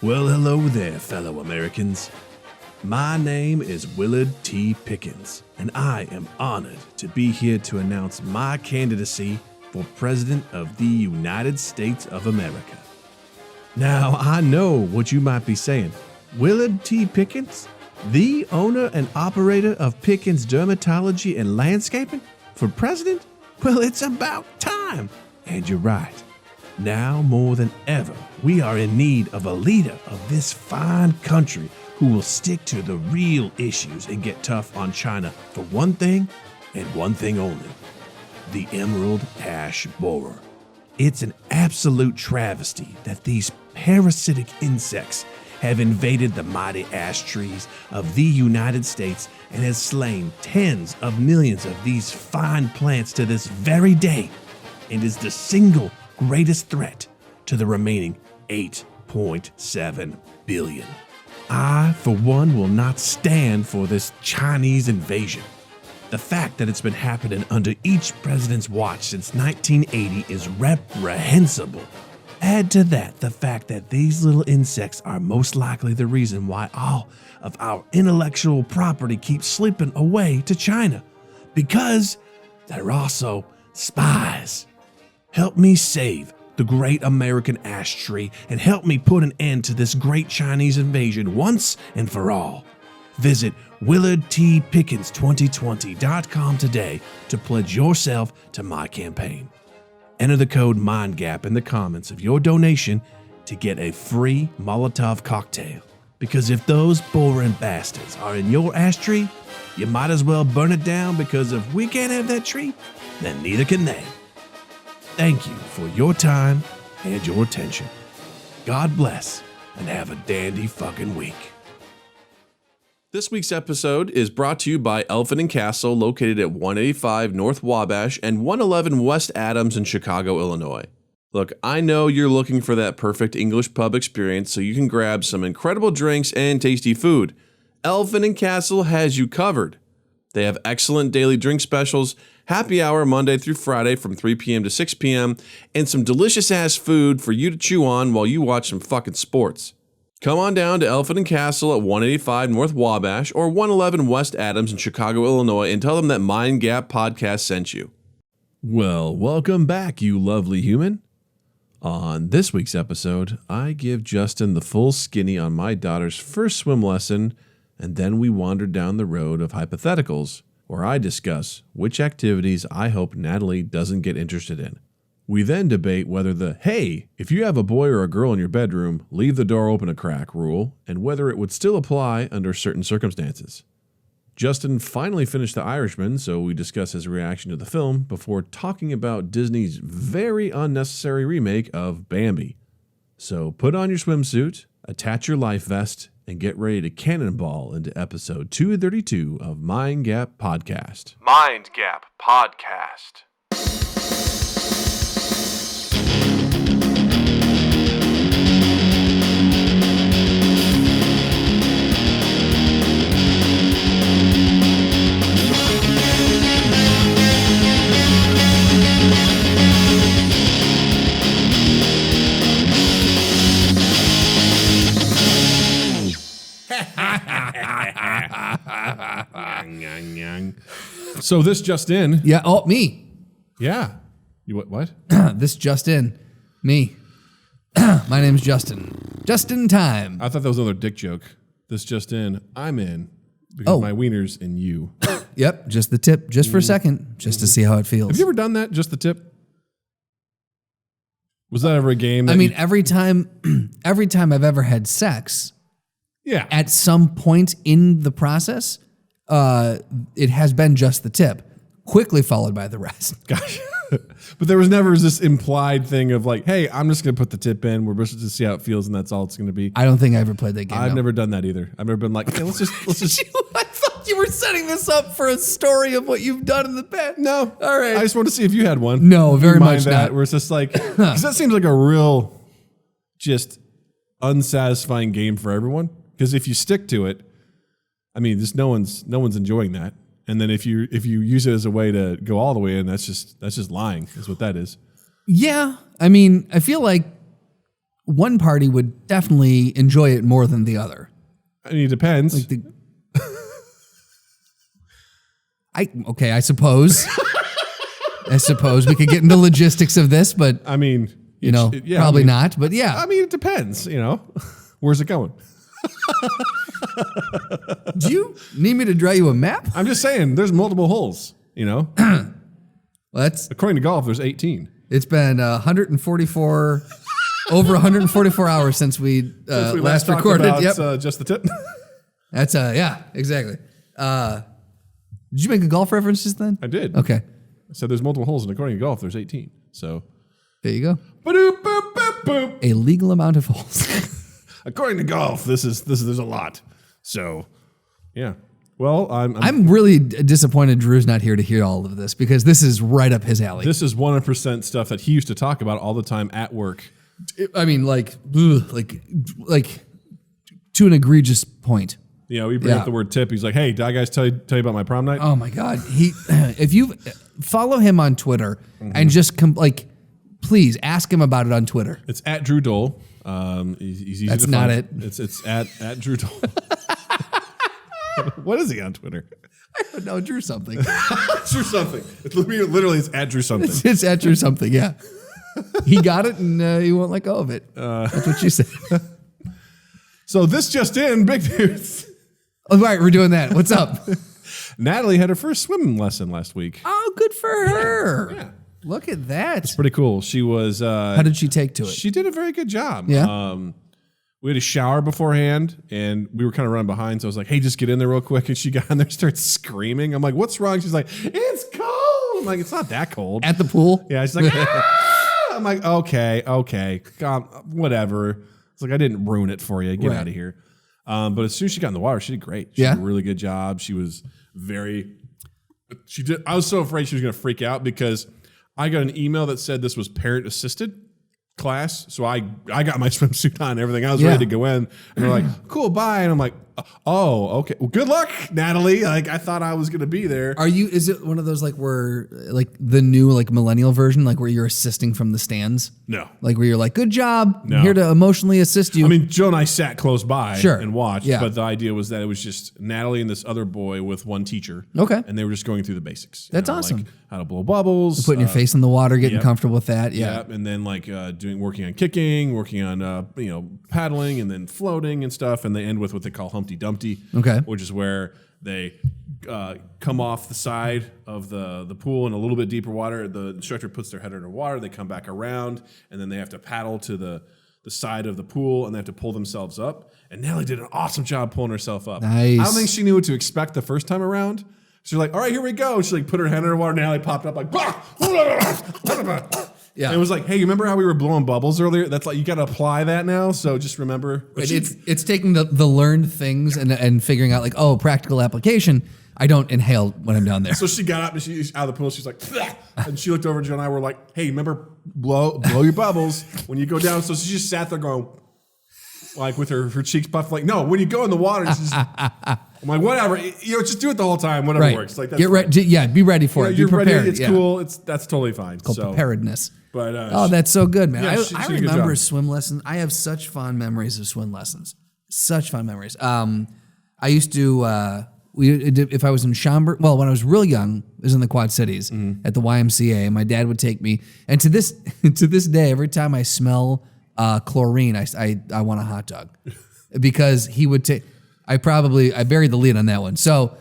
Well, hello there, fellow Americans. My name is Willard T. Pickens, and I am honored to be here to announce my candidacy for President of the United States of America. Now, I know what you might be saying. Willard T. Pickens, the owner and operator of Pickens Dermatology and Landscaping, for president? Well, it's about time. And you're right. Now more than ever, we are in need of a leader of this fine country who will stick to the real issues and get tough on China for one thing and one thing only: the emerald ash borer. It's an absolute travesty that these parasitic insects have invaded the mighty ash trees of the United States and has slain tens of millions of these fine plants to this very day, and is the single greatest threat to the remaining 8.7 billion. I, for one, will not stand for this Chinese invasion. The fact that it's been happening under each president's watch since 1980 is reprehensible. Add to that the fact that these little insects are most likely the reason why all of our intellectual property keeps slipping away to China, because they're also spies. Help me save the great American ash tree and help me put an end to this great Chinese invasion once and for all. Visit WillardTPickens2020.com today to pledge yourself to my campaign. Enter the code MINDGAP in the comments of your donation to get a free Molotov cocktail. Because if those boring bastards are in your ash tree, you might as well burn it down, because if we can't have that tree, then neither can they. Thank you for your time and your attention. God bless, and have a dandy fucking week. This week's episode is brought to you by Elephant and Castle, located at 185 North Wabash and 111 West Adams in Chicago, Illinois. Look, I know you're looking for that perfect English pub experience so you can grab some incredible drinks and tasty food. Elephant and Castle has you covered. They have excellent daily drink specials, happy hour Monday through Friday from 3 p.m. to 6 p.m., and some delicious-ass food for you to chew on while you watch some fucking sports. Come on down to Elephant and Castle at 185 North Wabash or 111 West Adams in Chicago, Illinois, and tell them that Mind Gap Podcast sent you. Well, welcome back, you lovely human. On this week's episode, I give Justin the full skinny on my daughter's first swim lesson, and then we wander down the road of hypotheticals, where I discuss which activities I hope Natalie doesn't get interested in. We then debate whether the, hey, if you have a boy or a girl in your bedroom, leave the door open a crack rule, and whether it would still apply under certain circumstances. Justin finally finished The Irishman, so we discuss his reaction to the film before talking about Disney's very unnecessary remake of Bambi. So put on your swimsuit, attach your life vest, and get ready to cannonball into episode 232 of Mind Gap Podcast. Mind Gap Podcast. So this just in. Yeah. Oh, me. Yeah. You what? This just in. Me. My name's Justin. Just in time. I thought that was another dick joke. This just in. I'm in. Because my wiener's in you. Yep. Just the tip. Just for a second. Just to see how it feels. Have you ever done that? Just the tip? Was that ever a game? I mean, every time I've ever had sex, yeah, at some point in the process, it has been just the tip, quickly followed by the rest. Gosh. But there was never this implied thing of like, hey, I'm just going to put the tip in. We're supposed to see how it feels, and that's all it's going to be. I don't think I ever played that game. I've never done that either. I've never been like, okay, let's just. I thought you were setting this up for a story of what you've done in the past. No. All right. I just want to see if you had one. No, very much that, not. Where it's just like, because that seems like a real, just unsatisfying game for everyone. Because if you stick to it, I mean, just no one's enjoying that. And then if you use it as a way to go all the way in, that's just lying, is what that is. Yeah. I mean, I feel like one party would definitely enjoy it more than the other. I mean, it depends. Like I suppose. I suppose we could get into logistics of this, but I mean, probably not. But yeah, I mean, it depends. Where's it going? Do you need me to draw you a map? I'm just saying, there's multiple holes. Well, According to golf, there's 18. It's been 144 over 144 hours since we last recorded. About, just the tip. That's yeah, exactly. Did you make a golf reference just then? I did. Okay. I said there's multiple holes, and according to golf, there's 18. So there you go. Ba-doop, boop, boop, boop. A legal amount of holes. According to golf, there's a lot. So yeah. Well, I'm really disappointed Drew's not here to hear all of this because this is right up his alley. This is 100% stuff that he used to talk about all the time at work. I mean, like to an egregious point. We bring up the word tip. He's like, "Hey, did I guys tell you about my prom night?" Oh my God, if you follow him on Twitter and just please ask him about it on Twitter. It's at Drew Dole. He's easy That's to not find. it. It's at Drew Dole. What is he on Twitter? I don't know, Drew something. Drew something. Literally, it's at Drew something. It's at Drew something. Yeah, he got it and he won't let go of it. That's what you said. So this just in, big news. Oh, right, we're doing that. What's up? Natalie had her first swim lesson last week. Oh, good for her. Yeah. Look at that. It's pretty cool. She was... How did she take to it? She did a very good job. Yeah. We had a shower beforehand, and we were kind of running behind, so I was like, hey, just get in there real quick. And she got in there, started screaming. I'm like, what's wrong? She's like, it's cold. I'm like, it's not that cold. At the pool? Yeah, she's like, ah! I'm like, okay. Whatever. It's like, I didn't ruin it for you. Get out of here. But as soon as she got in the water, she did great. She did a really good job. She was I was so afraid she was going to freak out because I got an email that said this was parent assisted class. So I got my swimsuit on and everything. I was ready to go in. And they're like, cool, bye. And I'm like, oh, okay. Well, good luck, Natalie. Like, I thought I was going to be there. Is it one of those where the new millennial version, where you're assisting from the stands? No. Where you're like, good job. No. I'm here to emotionally assist you. I mean, Joe and I sat close by and watched, but the idea was that it was just Natalie and this other boy with one teacher. Okay. And they were just going through the basics. That's awesome. Like how to blow bubbles. Putting your face in the water, getting comfortable with that. Yeah. And then working on kicking, working on, paddling and then floating and stuff. And they end with what they call Humpty Dumpty. Okay. Which is where they come off the side of the pool in a little bit deeper water. The instructor puts their head under water. They come back around, and then they have to paddle to the side of the pool, and they have to pull themselves up. And Natalie did an awesome job pulling herself up. Nice. I don't think she knew what to expect the first time around. She's like, all right, here we go. She put her head under water. Natalie popped up like, bah! Yeah. And it was like, hey, you remember how we were blowing bubbles earlier? That's like, you got to apply that now. So just remember. It's taking the learned things and figuring out practical application. I don't inhale when I'm down there. So she got up and she's out of the pool. She's like, "Bleh." And she looked over and Joe and I were like, hey, remember blow your bubbles when you go down. So she just sat there going, with her cheeks puffed, no, when you go in the water, she's I'm like, whatever, just do it the whole time, whatever works. Like, that's get ready, be ready for it. You're be prepared. Ready. It's cool. That's totally fine. It's called preparedness. But that's so good, man. Yeah, I remember swim lessons. I have such fond memories of swim lessons. Such fond memories. I used to. If I was in Schaumburg, when I was real young, I was in the Quad Cities at the YMCA. My dad would take me, and to this day, every time I smell chlorine, I want a hot dog because he would take. I buried the lead on that one. So,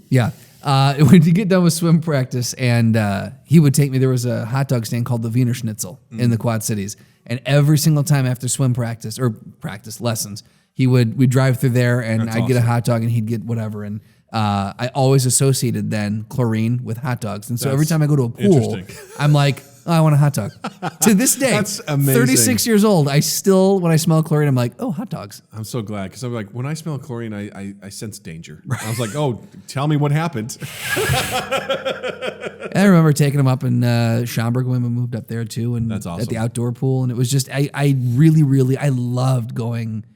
yeah. When you get done with swim practice, and he would take me, there was a hot dog stand called the Wiener Schnitzel in the Quad Cities. And every single time after swim practice or practice lessons, we'd drive through there and I'd get a hot dog and he'd get whatever. And I always associated then chlorine with hot dogs. And so every time I go to a pool, I'm like, I want a hot dog. To this day, that's amazing. 36 years old, I still, when I smell chlorine, I'm like, oh, hot dogs. I'm so glad because I'm like, when I smell chlorine, I sense danger. I was like, oh, tell me what happened. And I remember taking them up in Schaumburg when we moved up there too, and that's awesome. At the outdoor pool, and it was just I really loved going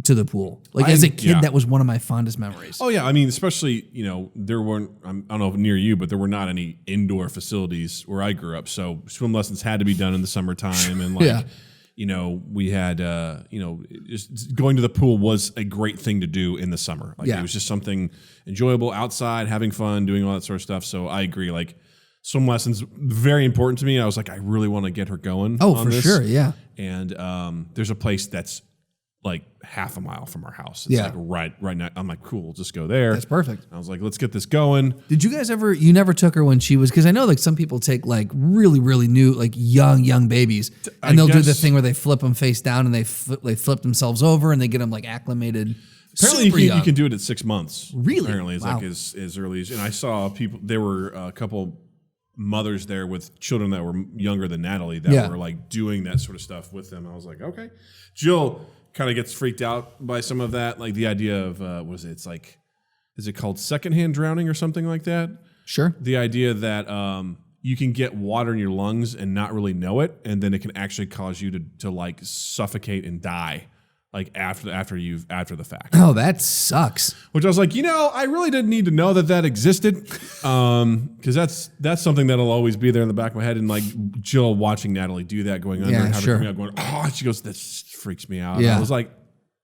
to the pool. As a kid, that was one of my fondest memories. Oh yeah, I mean, especially there weren't I don't know if near you, but there were not any indoor facilities where I grew up, so swim lessons had to be done in the summertime, and we had, just going to the pool was a great thing to do in the summer. Like it was just something enjoyable outside, having fun, doing all that sort of stuff. So I agree. Like swim lessons, very important to me. I was like, I really want to get her going. Oh, on for this. sure. Yeah. And there's a place that's like half a mile from our house. It's like right now. I'm like, cool, we'll just go there. That's perfect. I was like, let's get this going. Did you guys you never took her when she was, because I know like some people take like really, really new, like young babies, and they'll do the thing where they flip them face down and they flip themselves over and they get them like acclimated. Apparently you can do it at 6 months. Really? Apparently it's like as early as, and I saw people, there were a couple mothers there with children that were younger than Natalie that were like doing that sort of stuff with them. I was like, okay. Jill kind of gets freaked out by some of that, like the idea of is it called secondhand drowning or something like that? Sure. The idea that you can get water in your lungs and not really know it, and then it can actually cause you to like suffocate and die, like after the fact. Oh, that sucks. Which I was like, I really didn't need to know that existed, because that's something that'll always be there in the back of my head. And like Jill watching Natalie do that, going under, and having her coming out, going, oh, she goes, this freaks me out. Yeah. And I was like,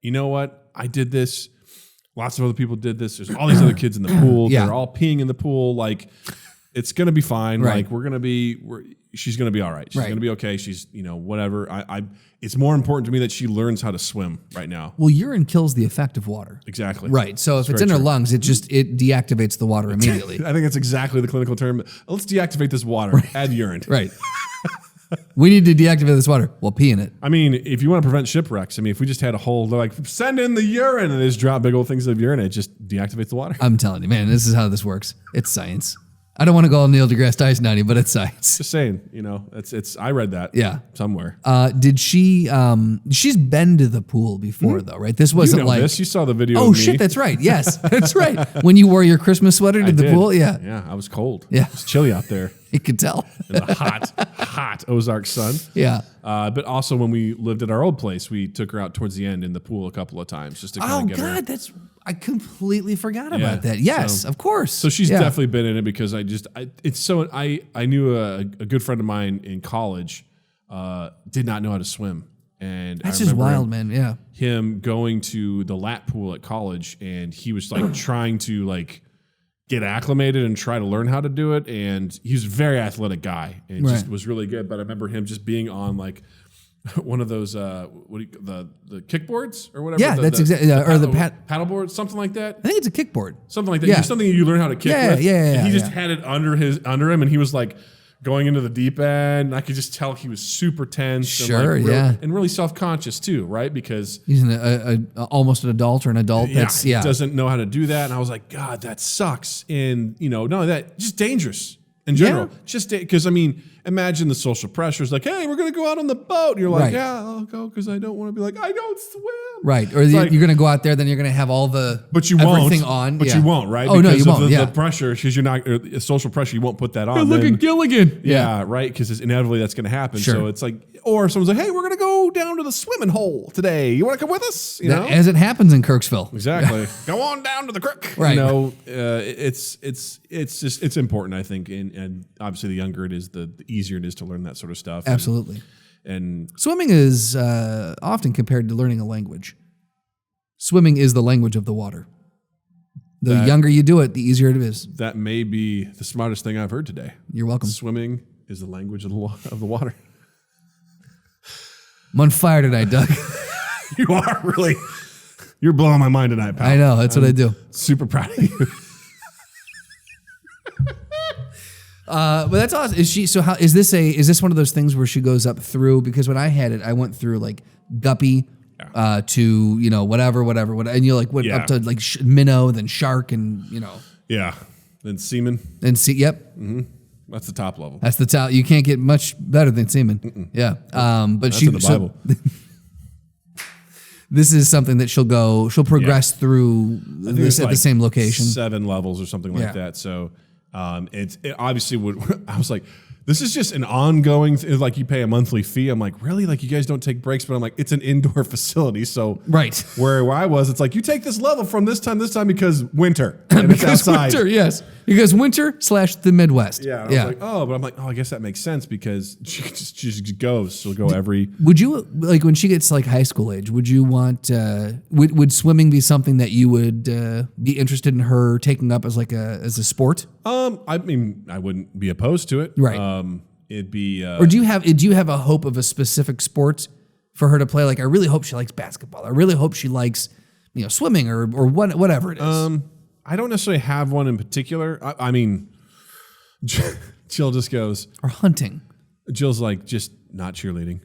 you know what? I did this. Lots of other people did this. There's all these other kids in the pool. They're all peeing in the pool. Like, it's gonna be fine. Right. Like she's gonna be all right. She's gonna be okay. She's whatever. It's more important to me that she learns how to swim right now. Well, urine kills the effect of water. Exactly. Right. So if it's in her lungs, it deactivates the water immediately. I think that's exactly the clinical term. Let's deactivate this water. Right. Add urine. Right. We need to deactivate this water. Well, pee in it. I mean, if you want to prevent shipwrecks, if we just had a whole, like, send in the urine and just drop big old things of urine, it just deactivates the water. I'm telling you, man, this is how this works. It's science. I don't want to go all Neil deGrasse Tyson on you, but it's science. Just saying, it's. I read that. Somewhere. Did she? She's been to the pool before, though, right? This wasn't like this. You saw the video. Oh of me. Shit, that's right. Yes, that's right. When you wore your Christmas sweater to the pool, yeah, I was cold. Yeah, it was chilly out there. You could tell. In the hot Ozark sun. Yeah. But also when we lived at our old place, we took her out towards the end in the pool a couple of times just to kind of get her. I completely forgot about that. Yes, of course. So she's definitely been in it because I knew a good friend of mine in college did not know how to swim. And that's just wild, man. Yeah. Him going to the lap pool at college, and he was like trying to like get acclimated and try to learn how to do it. And he's a very athletic guy and just was really good. But I remember him just being on like one of those the kickboards or whatever. Yeah, that's exactly or the paddleboard, something like that. I think it's a kickboard, something like that. Yeah, something you learn how to kick with. Yeah. And he just had it under him, and he was like going into the deep end. And I could just tell he was super tense. Sure, and really self-conscious too, right? Because he's almost an adult or an adult. He doesn't know how to do that. And I was like, God, that sucks. And not only that, just dangerous in general. Just because imagine the social pressures. Like, hey, we're going to go out on the boat. And you're like, yeah, I'll go because I don't want to be like, I don't swim. Right. Or you're going to go out there, then you're going to have all the everything on. But you won't, right? Oh, because no, you won't. The pressure, because you're not, social pressure, you won't put that on. Hey, look at Gilligan. Yeah, right? Because inevitably that's going to happen. Sure. So it's like, or someone's like, hey, we're going to go down to the swimming hole today. You want to come with us? As it happens in Kirksville. Exactly. Go on down to the creek. Right. It's important, I think. And obviously the younger it is, the easier it is to learn that sort of stuff. Absolutely. And swimming is often compared to learning a language. Swimming is the language of the water. The younger you do it, the easier it is. That may be the smartest thing I've heard today. You're welcome. Swimming is the language of the water. I'm on fire tonight, Doug. You are really. You're blowing my mind tonight, pal. I know. That's what I do. Super proud of you. But that's awesome. Is she? So how is this? Is this one of those things where she goes up through? Because when I had it, I went through like guppy to whatever, and you like went up to like minnow, then shark, and then semen, and yep. Mm-hmm. That's the top level. That's the top. You can't get much better than semen. Mm-mm. Yeah. But that's in the Bible. This is something that she'll progress through this at the same location. 7 levels or something like that. So it obviously would. I was like, this is just an ongoing. Like you pay a monthly fee. I'm like, really? Like you guys don't take breaks? But I'm like, it's an indoor facility. So right where I was, it's like you take this level from this time because winter and it's outside. Winter, yes. He goes winter / the Midwest. Yeah. And I was like, oh, but I'm like, oh, I guess that makes sense because she just goes. She'll go every. Would you, like when she gets like high school age, would you want, would swimming be something that you would be interested in her taking up as like as a sport? I mean, I wouldn't be opposed to it. Right. It'd be. Or do you have a hope of a specific sport for her to play? Like, I really hope she likes basketball. I really hope she likes, swimming or whatever it is. I don't necessarily have one in particular. I mean, Jill just goes. Or hunting. Jill's like, just not cheerleading.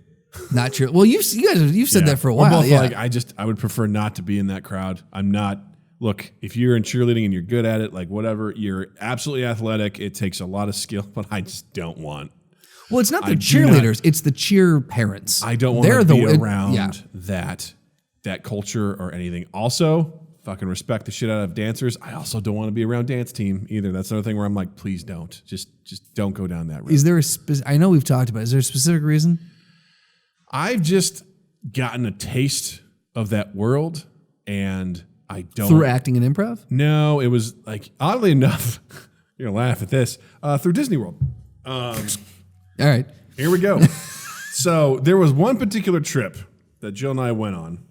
Not cheer. Well, you've said that for a while. We're both yeah. like, I would prefer not to be in that crowd. I'm not. Look, if you're in cheerleading and you're good at it, like whatever, you're absolutely athletic. It takes a lot of skill, but I just don't want. Well, it's not the cheerleaders; it's the cheer parents. I don't want to be around that culture or anything. Also, fucking respect the shit out of dancers. I also don't want to be around dance team either. That's another thing where I'm like, please don't. Just don't go down that road. Is there I know we've talked about it. Is there a specific reason? I've just gotten a taste of that world, and I don't. Through acting and improv? No, it was like, oddly enough, you're going to laugh at this, through Disney World. All right. Here we go. So there was one particular trip that Jill and I went on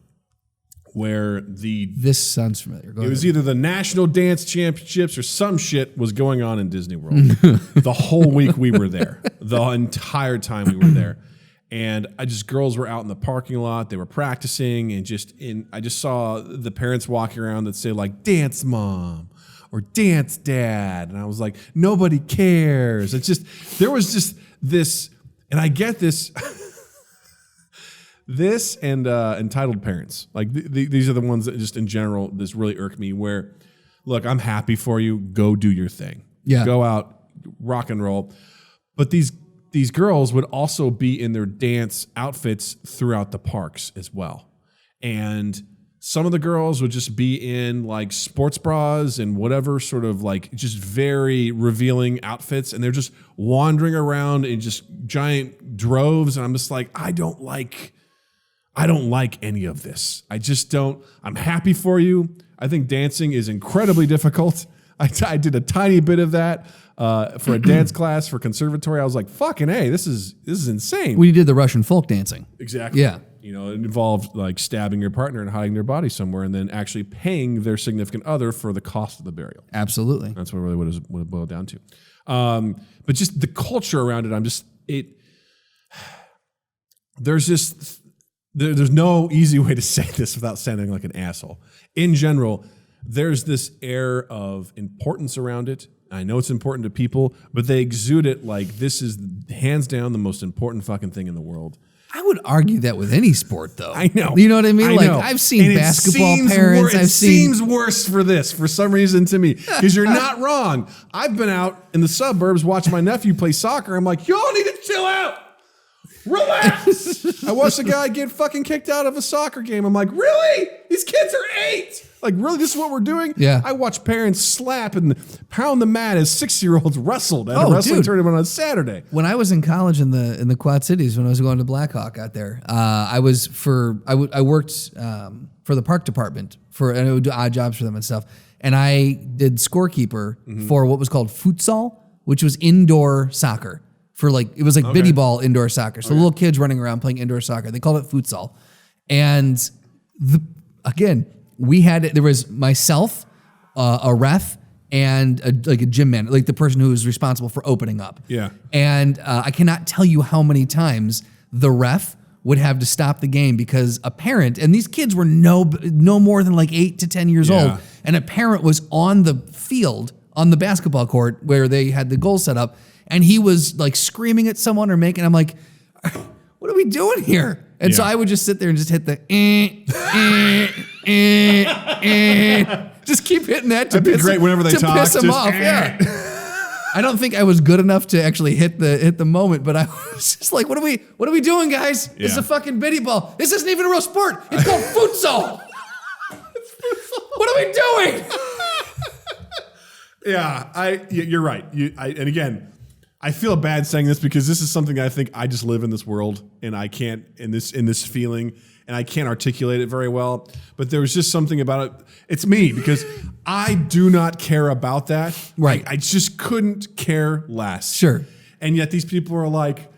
where This sounds familiar. Go ahead. It was either the National Dance Championships or some shit was going on in Disney World. The whole week we were there. The entire time we were there. And girls were out in the parking lot. They were practicing and I just saw the parents walking around that say like, dance mom or dance dad. And I was like, nobody cares. There was just this, and I get this, this and entitled parents. Like these are the ones that just in general, this really irk me where, look, I'm happy for you. Go do your thing. Yeah. Go out, rock and roll. But these girls would also be in their dance outfits throughout the parks as well. And some of the girls would just be in like sports bras and whatever sort of like just very revealing outfits. And they're just wandering around in just giant droves. And I'm just like, I don't like any of this. I just don't. I'm happy for you. I think dancing is incredibly difficult. I did a tiny bit of that for a dance class for conservatory. I was like, fucking A, this is insane. When you did the Russian folk dancing. Exactly. Yeah. It involved like stabbing your partner and hiding their body somewhere and then actually paying their significant other for the cost of the burial. Absolutely. That's what it boiled down to. But just the culture around it, there's no easy way to say this without sounding like an asshole. In general, there's this air of importance around it. I know it's important to people, but they exude it like this is hands down the most important fucking thing in the world. I would argue that with any sport, though. I know. You know what I mean? Like, I've seen basketball parents. It seems worse for this, for some reason, to me. Because you're not wrong. I've been out in the suburbs watching my nephew play soccer. I'm like, y'all need to chill out. Relax. I watched a guy get fucking kicked out of a soccer game. I'm like, really? These kids are 8. Like, really? This is what we're doing? Yeah. I watch parents slap and pound the mat as 6-year-olds wrestled at a wrestling tournament on Saturday. When I was in college in the Quad Cities, when I was going to Blackhawk out there, I worked for the park department and I would do odd jobs for them and stuff. And I did scorekeeper for what was called futsal, which was indoor soccer. It was like biddy ball indoor soccer. So little kids running around playing indoor soccer. They called it futsal. And there was myself, a ref, and a gym man, like the person who was responsible for opening up. Yeah. And I cannot tell you how many times the ref would have to stop the game because a parent, and these kids were no more than like 8 to 10 years old, and a parent was on the field, on the basketball court where they had the goal set up, and he was like screaming at someone or I'm like, what are we doing here? And so I would just sit there and just hit the just keep hitting that to That'd be great whenever they talk. Piss them off. Yeah. I don't think I was good enough to actually hit the moment, but I was just like, what are we doing, guys? This is a fucking biddy ball. This isn't even a real sport. It's called futsal. What are we doing? Yeah, you're right. And again, I feel bad saying this because this is something I think I just live in this world and I can't in this feeling. and I can't articulate it very well, but there was just something about it. It's me because I do not care about that. Right. I just couldn't care less. Sure. And yet these people are like,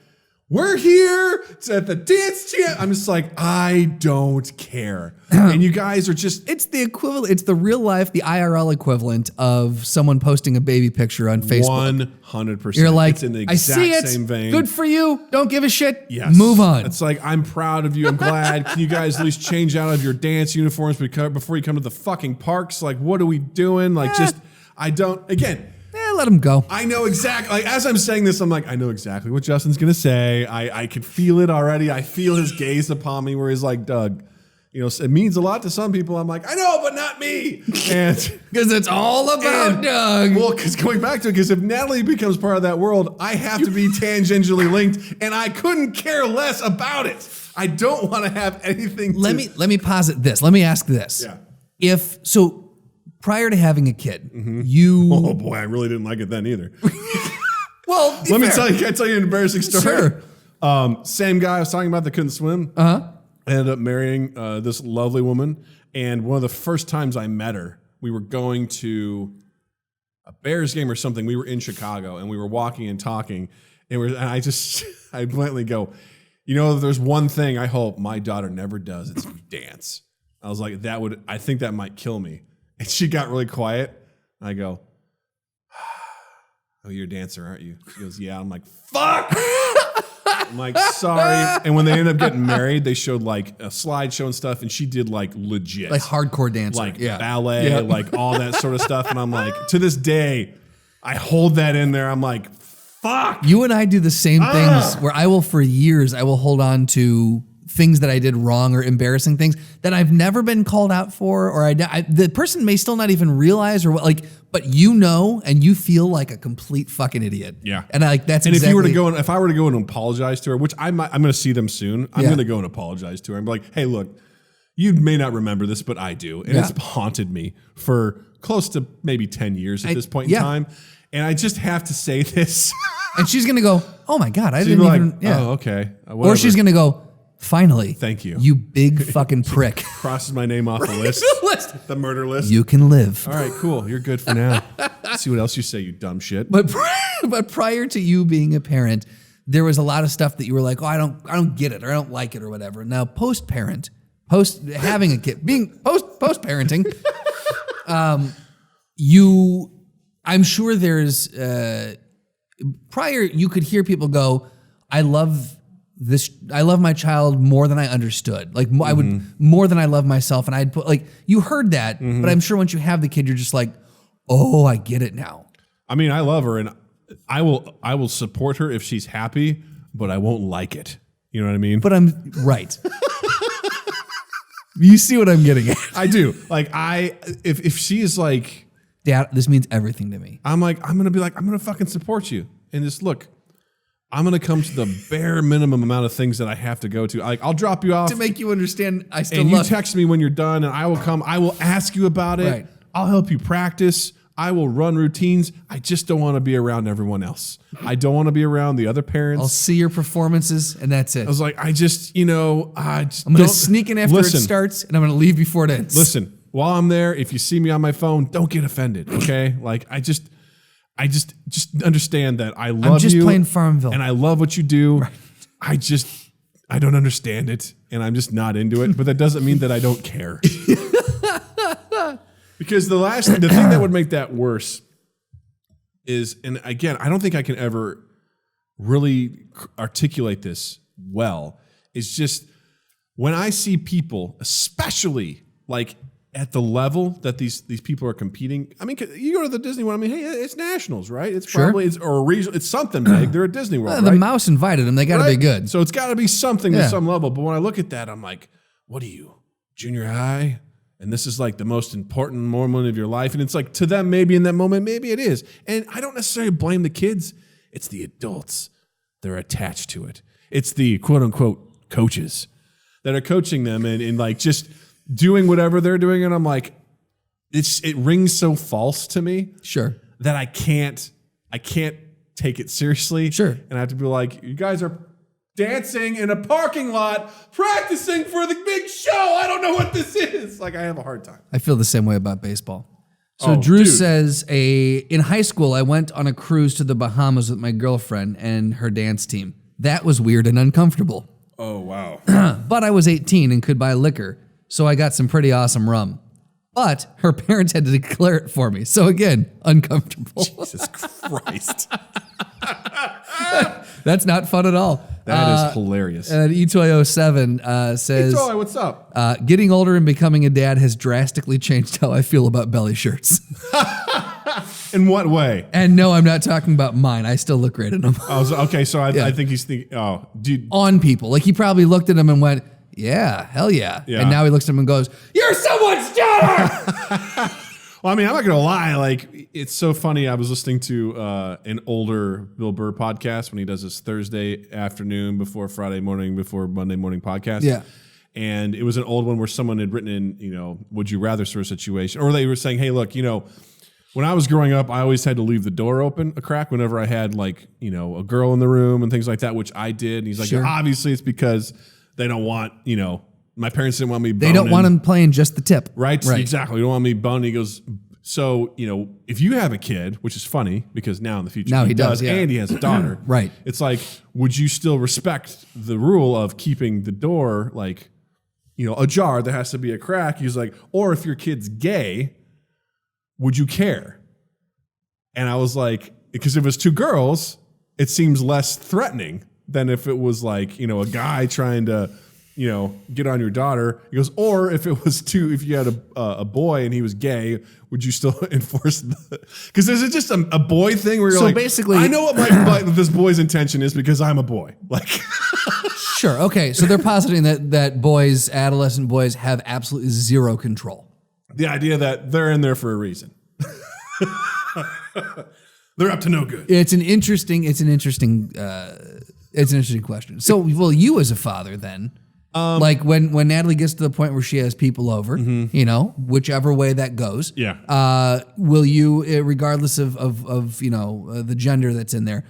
we're here at the dance champ. I'm just like, I don't care. And you guys are just... It's the equivalent. It's the real life, the IRL equivalent of someone posting a baby picture on Facebook. 100%. You're like, it's in the I see it. same vein. Good for you. Don't give a shit. Yes. Move on. It's like, I'm proud of you. I'm glad. Can you guys at least change out of your dance uniforms before you come to the fucking parks? Like, what are we doing? Like, I don't... Again... Let him go. I know exactly, like, as I'm saying this, I'm like, I know exactly what Justin's going to say. I can feel it already. I feel his gaze upon me where he's like, Doug, you know, it means a lot to some people. I'm like, I know, but not me. And because it's all about Doug. Well, because going back to it, because if Natalie becomes part of that world, I have to be tangentially linked, and I couldn't care less about it. I don't want to have anything Let me posit this. Let me ask this. Yeah. Prior to having a kid, Oh boy, I really didn't like it then either. Well, Let me tell you, can I tell you an embarrassing story? Sure. Same guy I was talking about that couldn't swim. Ended up marrying this lovely woman. And one of the first times I met her, we were going to a Bears game or something. We were in Chicago and we were walking and talking. And I blatantly go, you know, there's one thing I hope my daughter never does. It's dance. I was like, I think that might kill me. And she got really quiet. I go, oh, you're a dancer, aren't you? She goes, yeah. I'm like, fuck. I'm like, sorry. And when they ended up getting married, they showed like a slideshow and stuff. And she did like legit. Like hardcore dancer. Like ballet, like all that sort of stuff. And I'm like, to this day, I hold that in there. I'm like, fuck. You and I do the same things where for years, I will hold on to things that I did wrong or embarrassing things that I've never been called out for, or the person may still not even realize or what, like, but you know, and you feel like a complete fucking idiot. Yeah. And that's and exactly. if I were to go and apologize to her, which I'm going to see them soon, I'm going to go and apologize to her. I'm like, hey, look, you may not remember this, but I do. And it's haunted me for close to maybe 10 years at this point in time. And I just have to say this. And she's going to go, oh my God, I she's didn't even. Like, oh, okay. Whatever. Or she's going to go, finally. Thank you. You big fucking prick. Crosses my name off the list. The murder list. You can live. All right, cool. You're good for now. Let's see what else you say, you dumb shit. But prior to you being a parent, there was a lot of stuff that you were like, oh, I don't get it, or I don't like it, or whatever. Now, post having a kid, being post-parenting, I'm sure there's, prior, you could hear people go, I love my child more than I understood. Like I would more than I love myself. And I'd put you heard that, but I'm sure once you have the kid, you're just like, oh, I get it now. I mean, I love her and I will support her if she's happy, but I won't like it. You know what I mean? But I'm right. You see what I'm getting at? I do. Like if she is like, Dad, this means everything to me. I'm going to fucking support you. And just look, I'm going to come to the bare minimum amount of things that I have to go to. Like, I'll drop you off. To make you understand, I still and love you text me when you're done, and I will come. I will ask you about it. Right. I'll help you practice. I will run routines. I just don't want to be around everyone else. I don't want to be around the other parents. I'll see your performances, and that's it. I was like, I'm going to sneak in after it starts, and I'm going to leave before it ends. Listen, while I'm there, if you see me on my phone, don't get offended, okay? Like, I just understand that I love you. I'm just playing Farmville. And I love what you do. Right. I don't understand it, and I'm just not into it, but that doesn't mean that I don't care. Because the thing that would make that worse is, and again, I don't think I can ever really articulate this well, is just when I see people, especially like at the level that these people are competing. I mean, you go to the Disney World. I mean, hey, it's nationals, right? It's probably or regional. It's something big. They're at Disney World. The right? mouse invited them. They got to be good. So it's got to be something to some level. But when I look at that, I'm like, what are you, junior high? And this is like the most important moment of your life. And it's like to them, maybe in that moment, maybe it is. And I don't necessarily blame the kids. It's the adults. They're attached to it. It's the quote unquote coaches that are coaching them and like just doing whatever they're doing. And I'm like, it rings so false to me. Sure. That I can't take it seriously. Sure. And I have to be like, you guys are dancing in a parking lot, practicing for the big show. I don't know what this is. Like, I have a hard time. I feel the same way about baseball. So Oh, Drew dude. says, in high school, I went on a cruise to the Bahamas with my girlfriend and her dance team. That was weird and uncomfortable. Oh, wow. But I was 18 and could buy liquor, so I got some pretty awesome rum. But her parents had to declare it for me. So again, uncomfortable. Jesus Christ. That's not fun at all. That is hilarious. And Etoy07 says, Hey, what's up? getting older and becoming a dad has drastically changed how I feel about belly shirts. In what way? And no, I'm not talking about mine. I still look great in them. Okay, so I think he's thinking, dude. On people. Like he probably looked at them and went, yeah, hell yeah. Yeah. And now he looks at them and goes, you're someone's daughter! Well, I mean, I'm not going to lie. Like, it's so funny. I was listening to an older Bill Burr podcast when he does his Thursday afternoon before Friday morning, before Monday morning podcast. Yeah. And it was an old one where someone had written in, would you rather sort of situation. Or they were saying, hey, look, when I was growing up, I always had to leave the door open a crack whenever I had like, a girl in the room and things like that, which I did. And he's like, Sure. Obviously it's because they don't want, my parents didn't want me They don't want him playing just the tip. Right? Exactly. You don't want me boning. He goes, so, if you have a kid, which is funny because now in the future Now he does, yeah. and he has a daughter. Right. It's like, would you still respect the rule of keeping the door like, ajar? There has to be a crack. He's like, or if your kid's gay, would you care? And I was like, because if it's two girls, it seems less threatening than if it was like, a guy trying to, get on your daughter. He goes, or if it was if you had a boy and he was gay, would you still enforce because is it just a boy thing where you're So like, basically- I know what this boy's intention is because I'm a boy. Like, Sure. Okay. So they're positing that boys, adolescent boys, have absolutely zero control. the idea that they're in there for a reason. They're up to no good. It's an interesting question. So, well, you as a father then, like when Natalie gets to the point where she has people over, whichever way that goes, will you, regardless of the gender that's in there,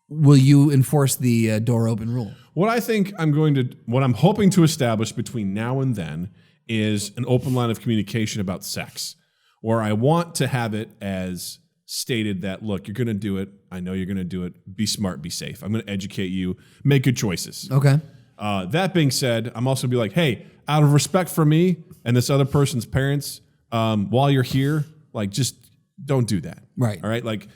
will you enforce the door open rule? What I'm hoping to establish between now and then is an open line of communication about sex, where I want to have it as stated that, look, you're going to do it. I know you're going to do it. Be smart, be safe. I'm going to educate you. Make good choices. Okay. That being said, I'm also be like, hey, out of respect for me and this other person's parents, while you're here, like, just don't do that. Right. All right. Like,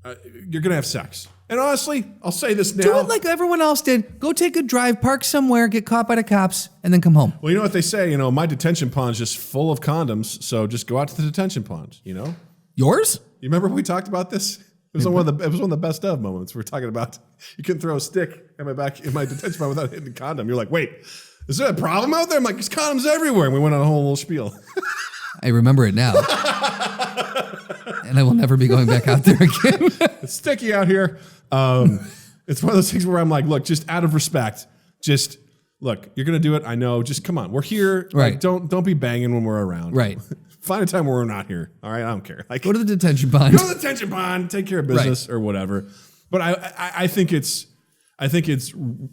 you're going to have sex. And honestly, I'll say this now. Do it like everyone else did. Go take a drive, park somewhere, get caught by the cops, and then come home. Well, you know what they say, my detention pond's just full of condoms. So just go out to the detention pond, Yours? You remember when we talked about this? It was one of the best of moments. We were talking about you couldn't throw a stick in my detention pond without hitting a condom. You're like, wait, is there a problem out there? I'm like, there's condoms everywhere. And we went on a whole little spiel. I remember it now. And I will never be going back out there again. It's sticky out here. It's one of those things where I'm like, look, just out of respect, just look, you're gonna do it. I know. Just come on. We're here. Right. Like, don't be banging when we're around. Right. Find a time where we're not here. All right. I don't care. Like, Go to the detention pond. go to the detention pond, take care of business or whatever. But I think it's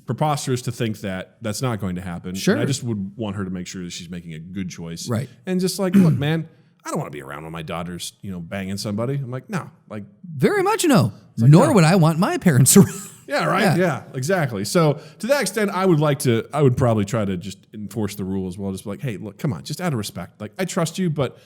preposterous to think that that's not going to happen. Sure. And I just would want her to make sure that she's making a good choice. Right. And just like, look, man, I don't want to be around when my daughter's, banging somebody. I'm like, no, like, Very much no. Nor would I want my parents around. yeah, right. Yeah, exactly. So to that extent, I would probably try to just enforce the rule as well. Just be like, hey, look, come on, just out of respect. Like, I trust you, but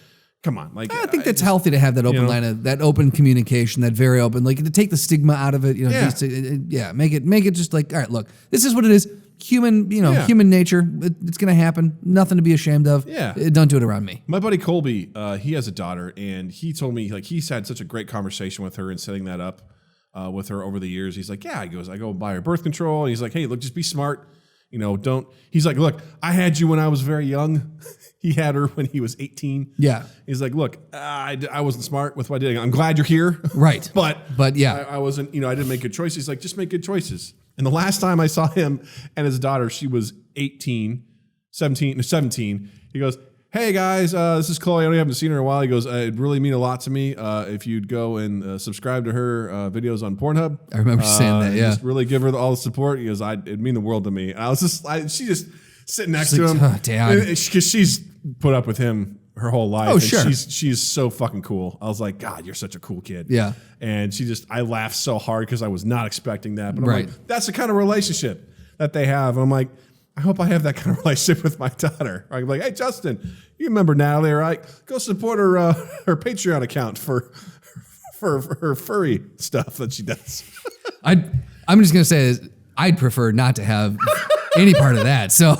come on. Like, I think that's healthy to have that open line of that open communication, that very open, like to take the stigma out of it. Make it just like, all right, look, this is what it is. Human, human nature. It's gonna happen. Nothing to be ashamed of. Yeah. Don't do it around me. my buddy Colby, he has a daughter, and he told me like he's had such a great conversation with her and setting that up with her over the years. He's like, yeah, he goes, I go buy her birth control. And he's like, hey, look, just be smart. Don't. He's like, look, I had you when I was very young. He had her when he was 18. Yeah. He's like, look, I wasn't smart with what I did. I'm glad you're here. Right. But yeah. I wasn't, I didn't make good choices. He's like, just make good choices. And the last time I saw him and his daughter, she was 17. He goes, hey guys, this is Chloe. I haven't seen her in a while. He goes, it'd really mean a lot to me if you'd go and subscribe to her videos on Pornhub. I remember saying that, yeah. Just really give her all the support. He goes, it'd mean the world to me. And I was just, she just sitting next to him. Oh, damn. Because she's put up with him her whole life. Oh, and sure. She's so fucking cool. I was like, God, you're such a cool kid. Yeah. And I laughed so hard because I was not expecting that. But I'm Right. like, that's the kind of relationship that they have. And I'm like, I hope I have that kind of relationship with my daughter. I'm like, hey, Justin, you remember Natalie, right? Go support her Patreon account for her furry stuff that she does. I'm just going to say this, I'd prefer not to have any part of that. So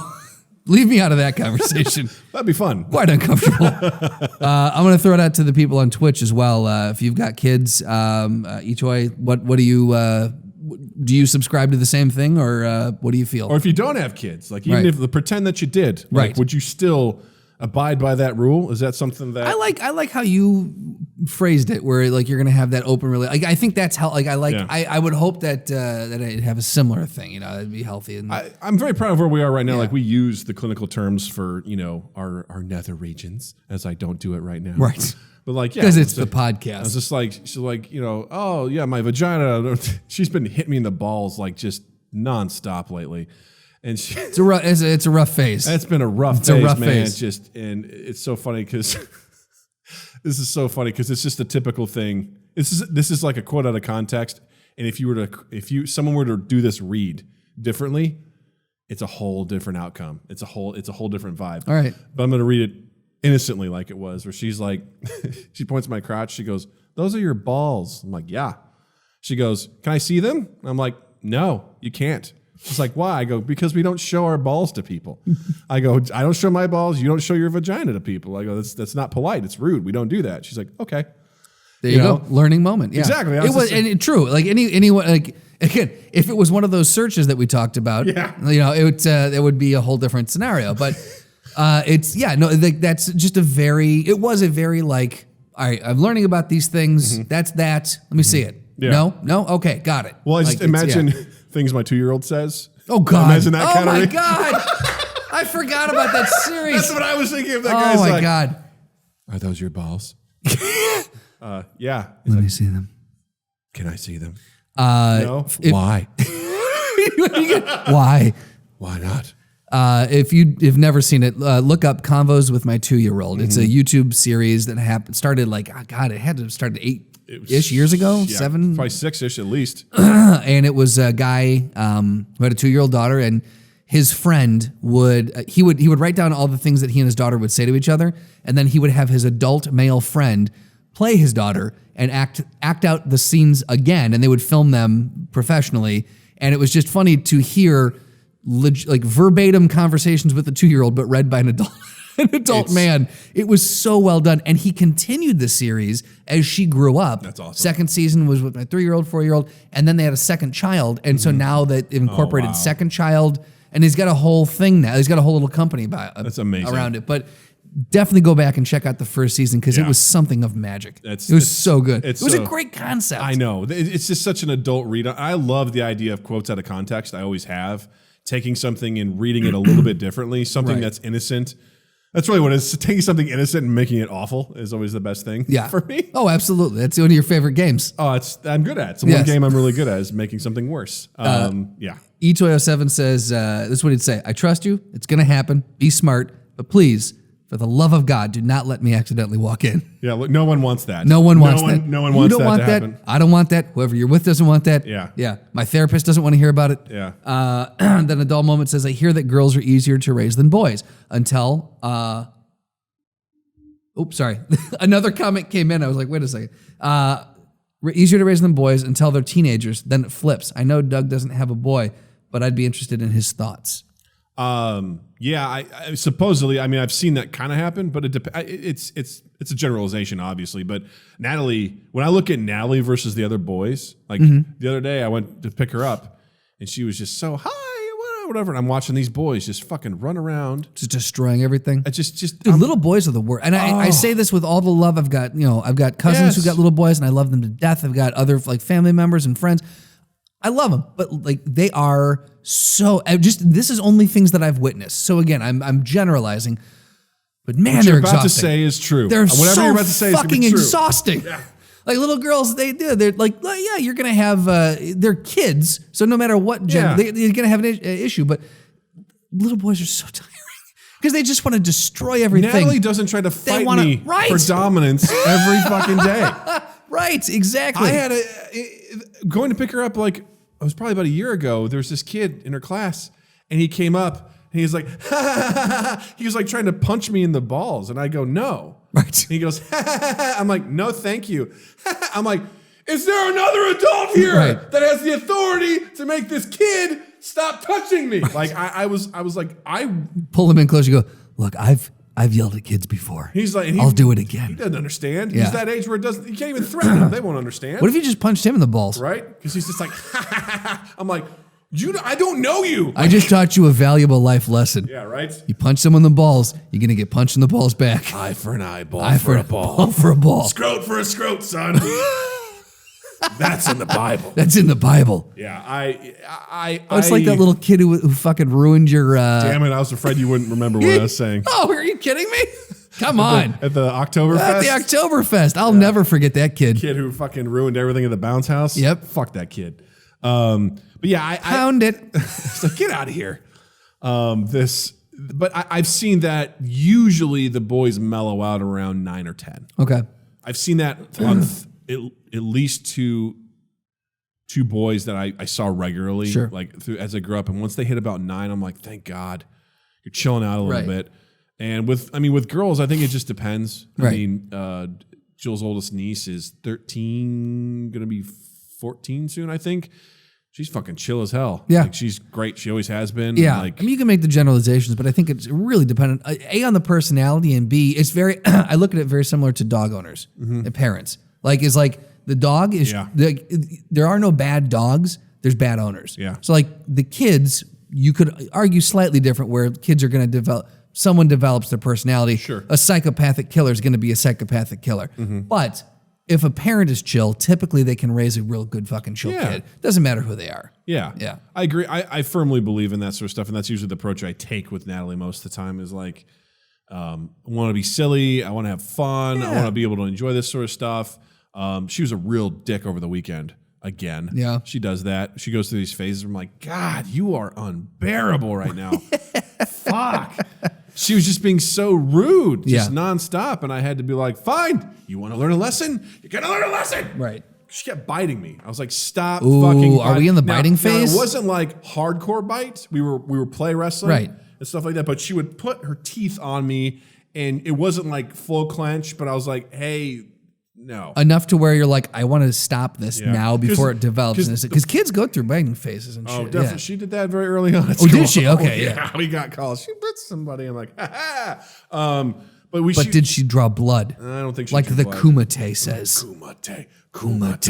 leave me out of that conversation. That'd be fun. Quite uncomfortable. I'm going to throw it out to the people on Twitch as well. If you've got kids, Itoy, what do you subscribe to the same thing, or what do you feel? Or if you don't have kids, like even if pretend that you did, like, Right. would you still abide by that rule? Is that something that I like how you phrased it, where like you're gonna have that open relationship. Like, I think that's how. Like I would hope that that I'd have a similar thing. You know, it'd be healthy. And I'm very proud of where we are right now. Like we use the clinical terms for our nether regions, as I don't do it right now. Right. But like, yeah, because it's the I was podcast. just like, she's like, oh yeah, my vagina. She's been hitting me in the balls like just nonstop lately, and It's a rough phase. It's been a rough phase, a rough man. phase. And it's so funny because this is so funny because it's just a typical thing. This is like a quote out of context. And if someone were to do this read differently, it's a whole different outcome. It's a whole different vibe. All right. But I'm going to read it innocently like it was, where she's like, she points to my crotch. She goes, "Those are your balls." I'm like, "Yeah." She goes, "Can I see them?" I'm like, "No, you can't." She's like, "Why?" I go, "Because we don't show our balls to people." I go, "I don't show my balls. You don't show your vagina to people." I go, that's not polite. It's rude. We don't do that." She's like, "Okay." There you go. Learning moment. Yeah. Exactly. It was true. Like anyone, like again, if it was one of those searches that we talked about, it would be a whole different scenario. But that's just it was a very like, all right, I'm learning about these things. Mm-hmm. That's that. Let me see it. Yeah. No, okay, got it. Well, I just imagine things my 2-year-old says. Oh God! Imagine that kind of. Oh my of God! I forgot about that series. That's what I was thinking of. That guy's like, like, God! Are those your balls? Yeah. Let me see them. Can I see them? No. Why? Why? Why not? If you've never seen it, look up Convos with My 2-Year-Old. Mm-hmm. It's a YouTube series that started like, it had to have started 8-ish years ago, 7, probably 6-ish at least. And it was a guy who had a 2-year-old daughter, and his friend would write down all the things that he and his daughter would say to each other, and then he would have his adult male friend play his daughter and act out the scenes again, and they would film them professionally. And it was just funny to hear like verbatim conversations with a 2-year-old, but read by an adult man. It was so well done. And he continued the series as she grew up. That's awesome. Second season was with my 3-year-old, 4-year-old, and then they had a second child. And so now that they've incorporated second child, and he's got a whole thing now. He's got a whole little company That's amazing. around it. But definitely go back and check out the first season because it was something of magic. It was so good. It was a great concept. I know. It's just such an adult read. I love the idea of quotes out of context. I always have. Taking something and reading it a little bit differently, something that's innocent. That's really what it is. Taking something innocent and making it awful is always the best thing for me. Oh, absolutely. That's one of your favorite games. Oh, I'm good at it. It's the one game I'm really good at is making something worse. E207 says, this is what he'd say. "I trust you. It's going to happen. Be smart. But please, for the love of God, do not let me accidentally walk in." Yeah, look, no one wants that. No one wants that. No one wants that to happen. I don't want that. Whoever you're with doesn't want that. Yeah. My therapist doesn't want to hear about it. Yeah. Then a dull moment says, "I hear that girls are easier to raise than boys until..." Oops, sorry. Another comment came in. I was like, wait a second. Easier to raise than boys until they're teenagers. Then it flips. I know Doug doesn't have a boy, but I'd be interested in his thoughts. I supposedly, I mean, I've seen that kind of happen, but it's a generalization, obviously. But Natalie, when I look at Natalie versus the other boys, like the other day I went to pick her up and she was just so, "Hi, whatever." And I'm watching these boys just fucking run around. Just destroying everything. Dude, little boys are the worst. And I say this with all the love I've got. I've got cousins who got little boys and I love them to death. I've got other like family members and friends. I love them, but like they are so this is only things that I've witnessed. So again, I'm generalizing, But man, what they're you're about exhausting. to say is true. They're Whatever so you're about to say fucking is true. exhausting. Yeah. Like little girls, they're like, yeah, you're gonna have they're kids, so no matter what gender, they're gonna have an issue. But little boys are so tiring because they just want to destroy everything. Natalie doesn't try to fight me for dominance every fucking day. Right, exactly. I had going to pick her up, like, it was probably about a year ago. There was this kid in her class, and he came up, and he was like, he was like trying to punch me in the balls, and I go, no. Right. And he goes, I'm like, no, thank you. I'm like, is there another adult here that has the authority to make this kid stop touching me? Like, I was like, I pull him in close. You go, look, I've yelled at kids before. He's like, I'll do it again. He doesn't understand. He's that age where it doesn't. You can't even threaten them. They won't understand. What if you just punched him in the balls? Right? Because he's just like, I'm like, I don't know you. I just taught you a valuable life lesson. Yeah, right. You punch someone in the balls, you're gonna get punched in the balls back. Eye for an eye, ball Eye for a ball. Ball for a ball. Scrote for a scrote, son. That's in the Bible. That's in the Bible. Yeah, It's like that little kid who fucking ruined your. Damn it! I was afraid you wouldn't remember what I was saying. Oh, are you kidding me? Come on. At the Oktoberfest. At the Oktoberfest. I'll never forget that kid. Kid who fucking ruined everything at the bounce house. Yep. Fuck that kid. But yeah, Pound it. So get out of here. But I've seen that usually the boys mellow out around 9 or 10. Okay. I've seen that on at least two boys that I saw regularly, as I grew up. And once they hit about 9, I'm like, thank God, you're chilling out a little bit. And with girls, I think it just depends. I mean, Jill's oldest niece is 13, gonna be 14 soon, I think. She's fucking chill as hell. Yeah. Like, she's great. She always has been. Yeah. Like, I mean, you can make the generalizations, but I think it's really dependent. A, on the personality, and B, it's very, I look at it very similar to dog owners and parents. Like, it's like the dog is, there are no bad dogs, there's bad owners. Yeah. So, like, the kids, you could argue slightly different where kids are going to develop, someone develops their personality. Sure. A psychopathic killer is going to be a psychopathic killer. But if a parent is chill, typically they can raise a real good fucking chill kid. Doesn't matter who they are. Yeah. Yeah. I agree. I firmly believe in that sort of stuff. And that's usually the approach I take with Natalie most of the time is like, I want to be silly. I want to have fun. I want to be able to enjoy this sort of stuff. She was a real dick over the weekend. Again. Yeah. She does that. She goes through these phases. I'm like, God, you are unbearable right now. Fuck. She was just being so rude, just nonstop. And I had to be like, fine, you want to learn a lesson? You're going to learn a lesson. Right. She kept biting me. I was like, stop fucking Are we in the biting phase? Now, it wasn't like hardcore bites. We were play wrestling and stuff like that. But she would put her teeth on me, and it wasn't like full clench, but I was like, hey, no. Enough to where you're like, I want to stop this now before it develops. Because kids go through biting phases and shit. Oh, definitely. Yeah. She did that very early on. Oh, did she? Okay, yeah. We got calls. She bit somebody. I'm like, ha ha. But did she draw blood? I don't think she like drew the blood. Kumite says. Kumite.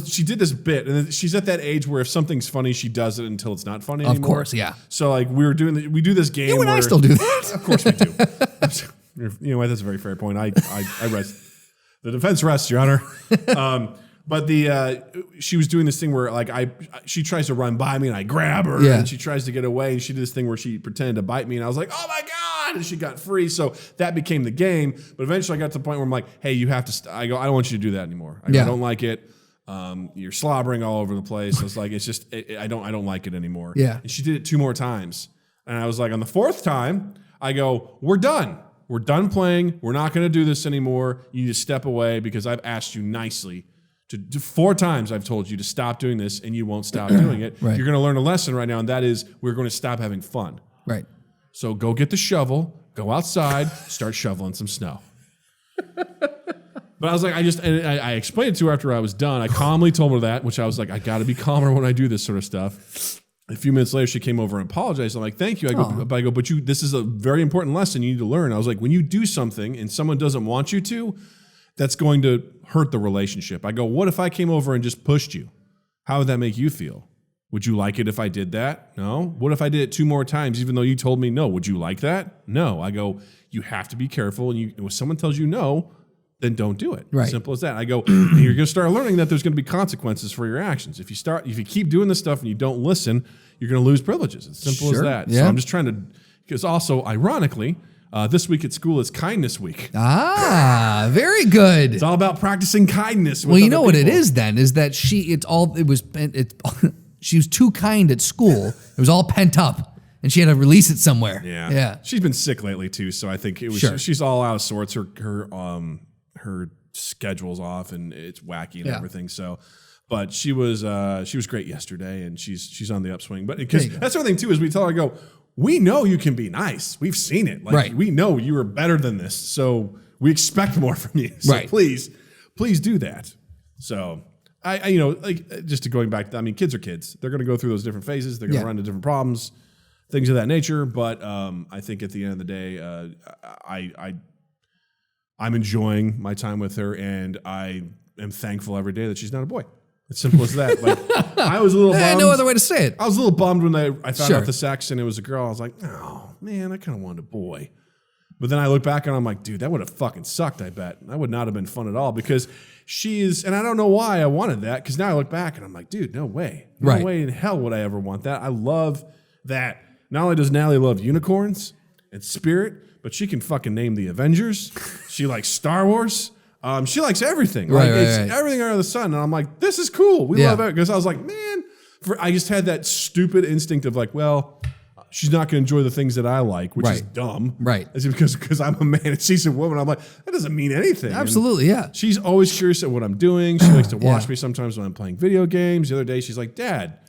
She did this bit, and she's at that age where if something's funny, she does it until it's not funny anymore. Of course, yeah. So like we do this game. You and I still do that. Of course we do. You know what? That's a very fair point. I rest. The defense rests, Your Honor. But she was doing this thing where like she tries to run by me and I grab her and she tries to get away, and she did this thing where she pretended to bite me and I was like, oh my God, and she got free. So that became the game. But eventually I got to the point where I'm like, hey, you have to. I go, I don't want you to do that anymore. I don't like it. You're slobbering all over the place. It's like it's just I don't like it anymore. Yeah. And she did it 2 more times, and I was like, on the 4th time, I go, we're done. We're done playing. We're not going to do this anymore. You need to step away because I've asked you nicely. 4 times I've told you to stop doing this, and you won't stop doing it. Right. You're going to learn a lesson right now, and that is we're going to stop having fun. Right. So go get the shovel, go outside, start shoveling some snow. But I was like, I explained it to her after I was done. I calmly told her that, which I was like, I got to be calmer when I do this sort of stuff. A few minutes later, she came over and apologized. I'm like, thank you. I go, but this is a very important lesson you need to learn. I was like, when you do something and someone doesn't want you to, that's going to hurt the relationship. I go, what if I came over and just pushed you? How would that make you feel? Would you like it if I did that? No. What if I did it 2 more times, even though you told me no? Would you like that? No. I go, you have to be careful. And when someone tells you no, then don't do it. Right. Simple as that. I go, you're going to start learning that there's going to be consequences for your actions. If you keep doing this stuff and you don't listen, you're going to lose privileges. It's simple as that. Yeah. So I'm just trying to, because also, ironically, this week at school is kindness week. Ah, very good. It's all about practicing kindness. Well, you know what it is then, is that she was too kind at school. It was all pent up. And she had to release it somewhere. Yeah. She's been sick lately too, so I think it was. Sure. She's all out of sorts. Her schedule's off, and it's wacky and everything. So, but she was great yesterday, and she's on the upswing. But because that's the other thing too is we tell her, we know you can be nice. We've seen it. Like we know you are better than this. So we expect more from you. So please do that. So I just to going back. Kids are kids. They're going to go through those different phases. They're going to run into different problems. Things of that nature, but I think at the end of the day, I'm enjoying my time with her, and I am thankful every day that she's not a boy. It's simple as that. Like I was a little bummed. No other way to say it. I was a little bummed when I found out the sex and it was a girl. I was like, oh man, I kind of wanted a boy. But then I look back and I'm like, dude, that would have fucking sucked. I bet that would not have been fun at all because and I don't know why I wanted that because now I look back and I'm like, dude, no way, no way in hell would I ever want that. I love that. Not only does Natalie love unicorns and spirit, but she can fucking name the Avengers. She likes Star Wars. She likes everything. It's everything under the sun. And I'm like, this is cool. We love it. Because I was like, man, I just had that stupid instinct of like, well, she's not going to enjoy the things that I like, which is dumb. Right. It's because I'm a man and she's a woman. I'm like, that doesn't mean anything. Absolutely, and she's always curious at what I'm doing. She likes to watch me sometimes when I'm playing video games. The other day, she's like, Dad,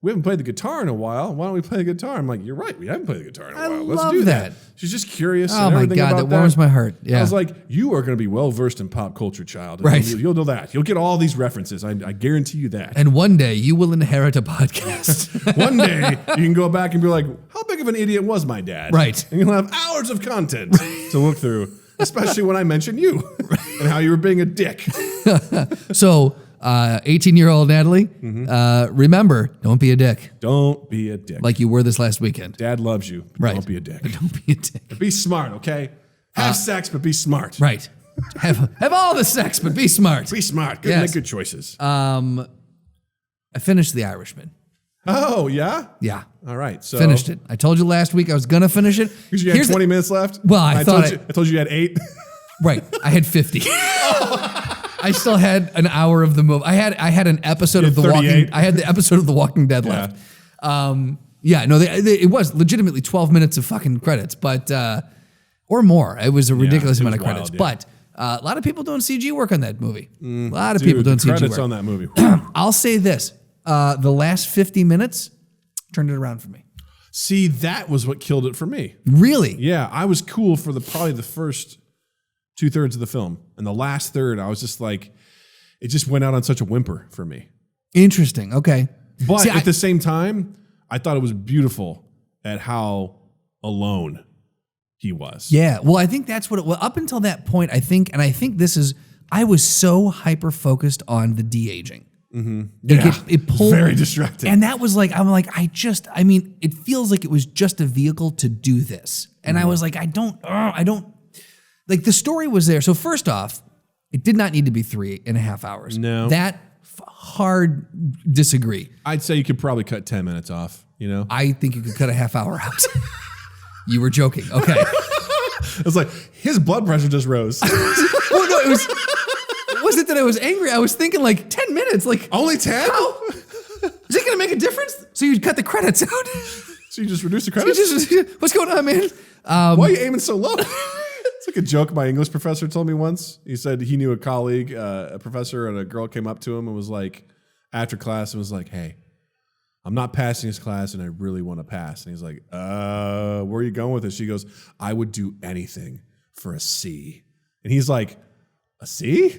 we haven't played the guitar in a while. Why don't we play the guitar? I'm like, you're right. We haven't played the guitar in a while. Let's do that. She's just curious. Oh my God, that warms my heart. Yeah. I was like, you are going to be well versed in pop culture, child. And you'll know that. You'll get all these references. I guarantee you that. And one day you will inherit a podcast. One day you can go back and be like, how big of an idiot was my dad? Right. And you'll have hours of content to look through, especially when I mention you and how you were being a dick. So, 18-year-old Natalie, remember, don't be a dick. Don't be a dick. Like you were this last weekend. Dad loves you. Right. Don't be a dick. But don't be a dick. But be smart, okay? Have sex, but be smart. Right. Have all the sex, but be smart. Be smart. Good, make good choices. I finished The Irishman. Oh, yeah? Yeah. All right. So finished it. I told you last week I was going to finish it. Because you had 20 minutes left? Well, I told you you had 8. Right. I had 50. I still had an hour of the movie. I had an episode of the episode of The Walking Dead left. It was legitimately 12 minutes of fucking credits, but or more. It was a ridiculous amount of credits. But a lot of people doing CG work on that movie. A lot of people doing CG work. Credits on that movie. I'll say this: the last 50 minutes turned it around for me. See, that was what killed it for me. Really? Yeah, I was cool for probably the first 2/3 of the film, and the last third, I was just like, it just went out on such a whimper for me. Interesting. Okay, but at the same time, I thought it was beautiful at how alone he was. Yeah. Well, I think that's what it was. Up until that point, I think I was so hyper focused on the de-aging. Mm-hmm. It pulled very distracting. And that was like, it feels like it was just a vehicle to do this. And I was like, I don't, like the story was there. So first off, it did not need to be 3.5 hours. No. That hard disagree. I'd say you could probably cut 10 minutes off, you know? I think you could cut a half hour out. You were joking. Okay. It was like, his blood pressure just rose. Well, no, it wasn't that I was angry. I was thinking like 10 minutes. Like only 10? How? Is it going to make a difference? So you'd cut the credits out. So you just reduce the credits? What's going on, man? Why are you aiming so low? It's like a joke my English professor told me once. He said he knew a colleague, a professor, and a girl came up to him and was like, after class, and was like, hey, I'm not passing this class and I really want to pass. And he's like, where are you going with this? She goes, I would do anything for a C. And he's like, a C?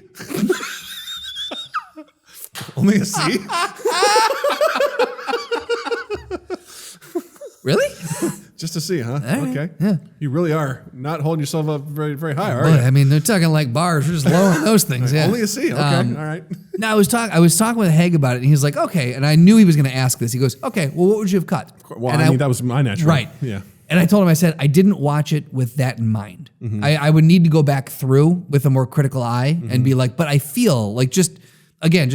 Only a C? Really? Just a C, huh? Right. Okay. Yeah. You really are not holding yourself up very, very high, are Boy, you? I mean, they're talking like bars. We're just lowering those things. Yeah. Only a C. Okay. All right. No, I was talking with Haig about it, and he's like, okay. And I knew he was going to ask this. He goes, okay, well, what would you have cut? Well, I mean, that was my natural. Right. Yeah. And I told him, I said, I didn't watch it with that in mind. I would need to go back through with a more critical eye and be like, but I feel like just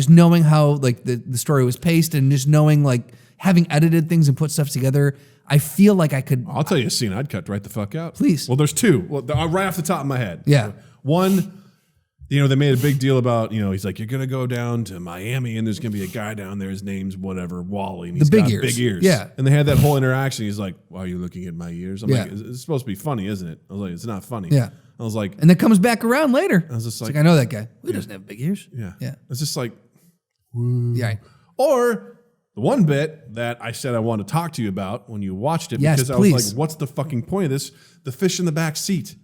knowing how like the story was paced and just knowing like having edited things and put stuff together, I feel like I could. I'll tell you a scene I'd cut right the fuck out. Please. Well, there's two. Well, right off the top of my head. Yeah. One, they made a big deal about, he's like, you're going to go down to Miami and there's going to be a guy down there. His name's whatever, Wally. And he's big got ears. big ears. Yeah. And they had that whole interaction. He's like, why are you looking at my ears? I'm Yeah. like, it's supposed to be funny, isn't it? I was like, it's not funny. Yeah. I was like, And then comes back around later. I was just It's like, I know that guy. He doesn't have big ears. yeah. Yeah. It's just like, Yeah. or the one bit that I said I wanted to talk to you about when you watched it, Yes, because I please. was like, what's the fucking point of this? The fish in the back seat.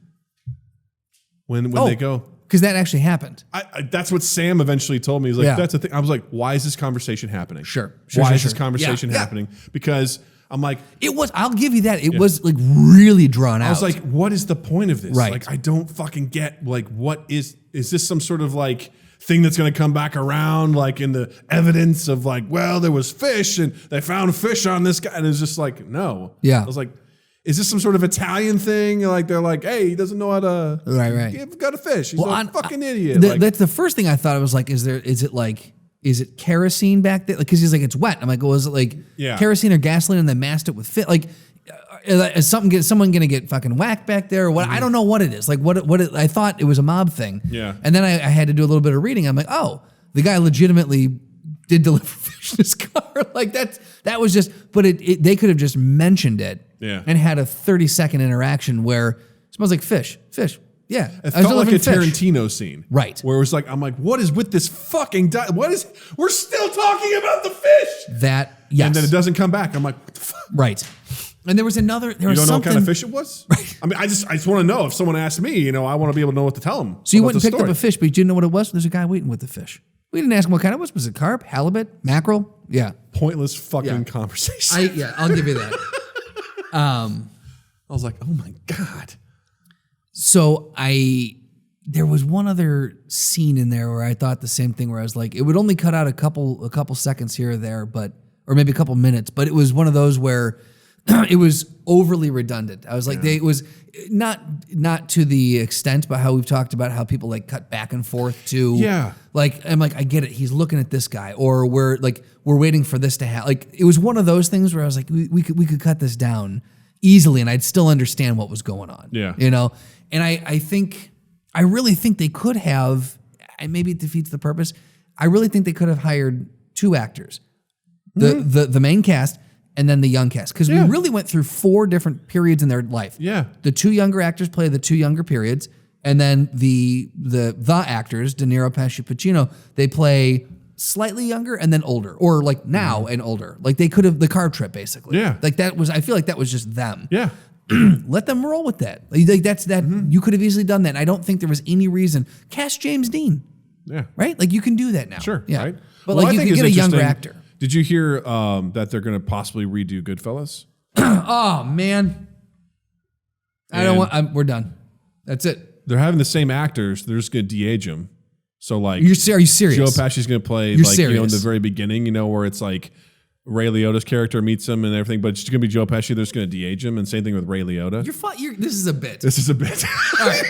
When they go. Because that actually happened. That's what Sam eventually told me. He's like, Yeah. that's the thing. I was like, why is this conversation happening? Sure. Why is Sure. this conversation Yeah. happening? Because I'm like, It was, I'll give you that. It was like really drawn out. I was like, what is the point of this? Right. Like, I don't fucking get, like, what is this some sort of like thing that's going to come back around, like in the evidence of like, well, there was fish and they found fish on this guy. And it's just like, no. Yeah. I was like, is this some sort of Italian thing? Like, they're like, hey, he doesn't know how to got a fish. He's a fucking idiot. That's the first thing I thought. I was like, is it kerosene back there? Like, because he's like, it's wet. I'm like, well, is it like kerosene or gasoline and they masked it with fit? Like, is someone going to get fucking whacked back there or what? I don't know what it is. Like, I thought it was a mob thing. Yeah. And then I had to do a little bit of reading. I'm like, oh, the guy legitimately did deliver fish in his car. Like that was just, but they could have just mentioned it and had a 30-second interaction where it smells like fish. Yeah. It felt like a Tarantino scene. Right. Where it was like, I'm like, what is with this fucking we're still talking about the fish. Yes. And then it doesn't come back. I'm like, what the fuck? Right. And there was You don't know what kind of fish it was? Right. I mean, I just want to know. If someone asks me, I want to be able to know what to tell them. So you went and picked up a fish, but you didn't know what it was? There's a guy waiting with the fish. We didn't ask him what kind it was. Was it carp, halibut, mackerel? Yeah. Pointless fucking conversation. I'll give you that. I was like, oh my God. So there was one other scene in there where I thought the same thing, where I was like, it would only cut out a couple seconds here or there, or maybe a couple minutes, but it was one of those where it was overly redundant. I was like, it was not to the extent, but how we've talked about how people like cut back and forth to, like, I'm like, I get it. He's looking at this guy, or we're waiting for this to happen. Like, it was one of those things where I was like, we could cut this down easily and I'd still understand what was going on. Yeah. And I really think they could have, and maybe it defeats the purpose, I really think they could have hired two actors, the main cast and then the young cast, because we really went through 4 different periods in their life. Yeah. The 2 younger actors play the 2 younger periods, and then the actors, De Niro, Pesci, Pacino, they play slightly younger and then older, or like now and older. Like they could have the car trip basically. Yeah. Like I feel like that was just them. Yeah. Let them roll with that. Like that's that. You could have easily done that. And I don't think there was any reason. Cast James Dean. Yeah. Right? Like you can do that now. Sure. Yeah. Right. But like you can get a younger actor. Did you hear that they're going to possibly redo Goodfellas? Oh man. We're done. That's it. They're having the same actors. They're just going to de-age them. So like, are you serious? Joe Pesci's going to play in the very beginning, where it's like Ray Liotta's character meets him and everything, but it's going to be Joe Pesci. They're just going to de-age him, and same thing with Ray Liotta. This is a bit. This is a bit. All right.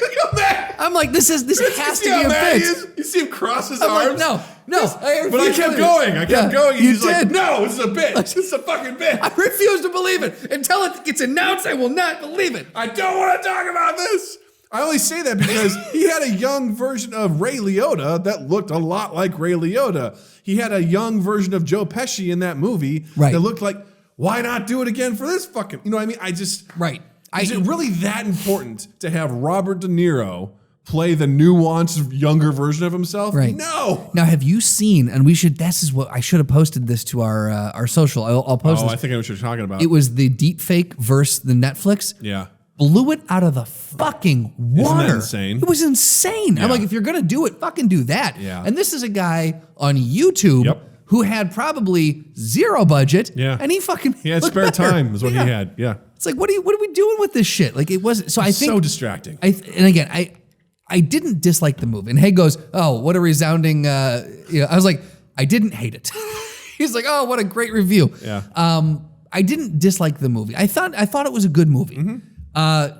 I'm like, this has to be a bit. You see him cross his arms? Like, no. But I kept going. I kept going. You did. Like, no, this is a bit. This is a fucking bit. I refuse to believe it. Until it gets announced, I will not believe it. I don't want to talk about this. I only say that because he had a young version of Ray Liotta that looked a lot like Ray Liotta. He had a young version of Joe Pesci in that movie that looked like, why not do it again for this fucking, you know what I mean? Is it really that important to have Robert De Niro play the nuanced younger version of himself? Right. No. Now, have you seen, and this is what, I should have posted this to our social. I'll post this. I think I know what you're talking about. It was the deep fake versus the Netflix. Yeah. Blew it out of the fucking water. Isn't that insane? It was insane. Yeah. I'm like, if you're going to do it, fucking do that. Yeah. And this is a guy on YouTube who had probably 0 budget. Yeah. And he had spare time is what he had. Yeah. It's like, what are we doing with this shit? Like it wasn't, so I think. So distracting. And again, I didn't dislike the movie. And Haig goes, oh, what a resounding, I was like, I didn't hate it. He's like, oh, what a great review. Yeah. I didn't dislike the movie. I thought it was a good movie.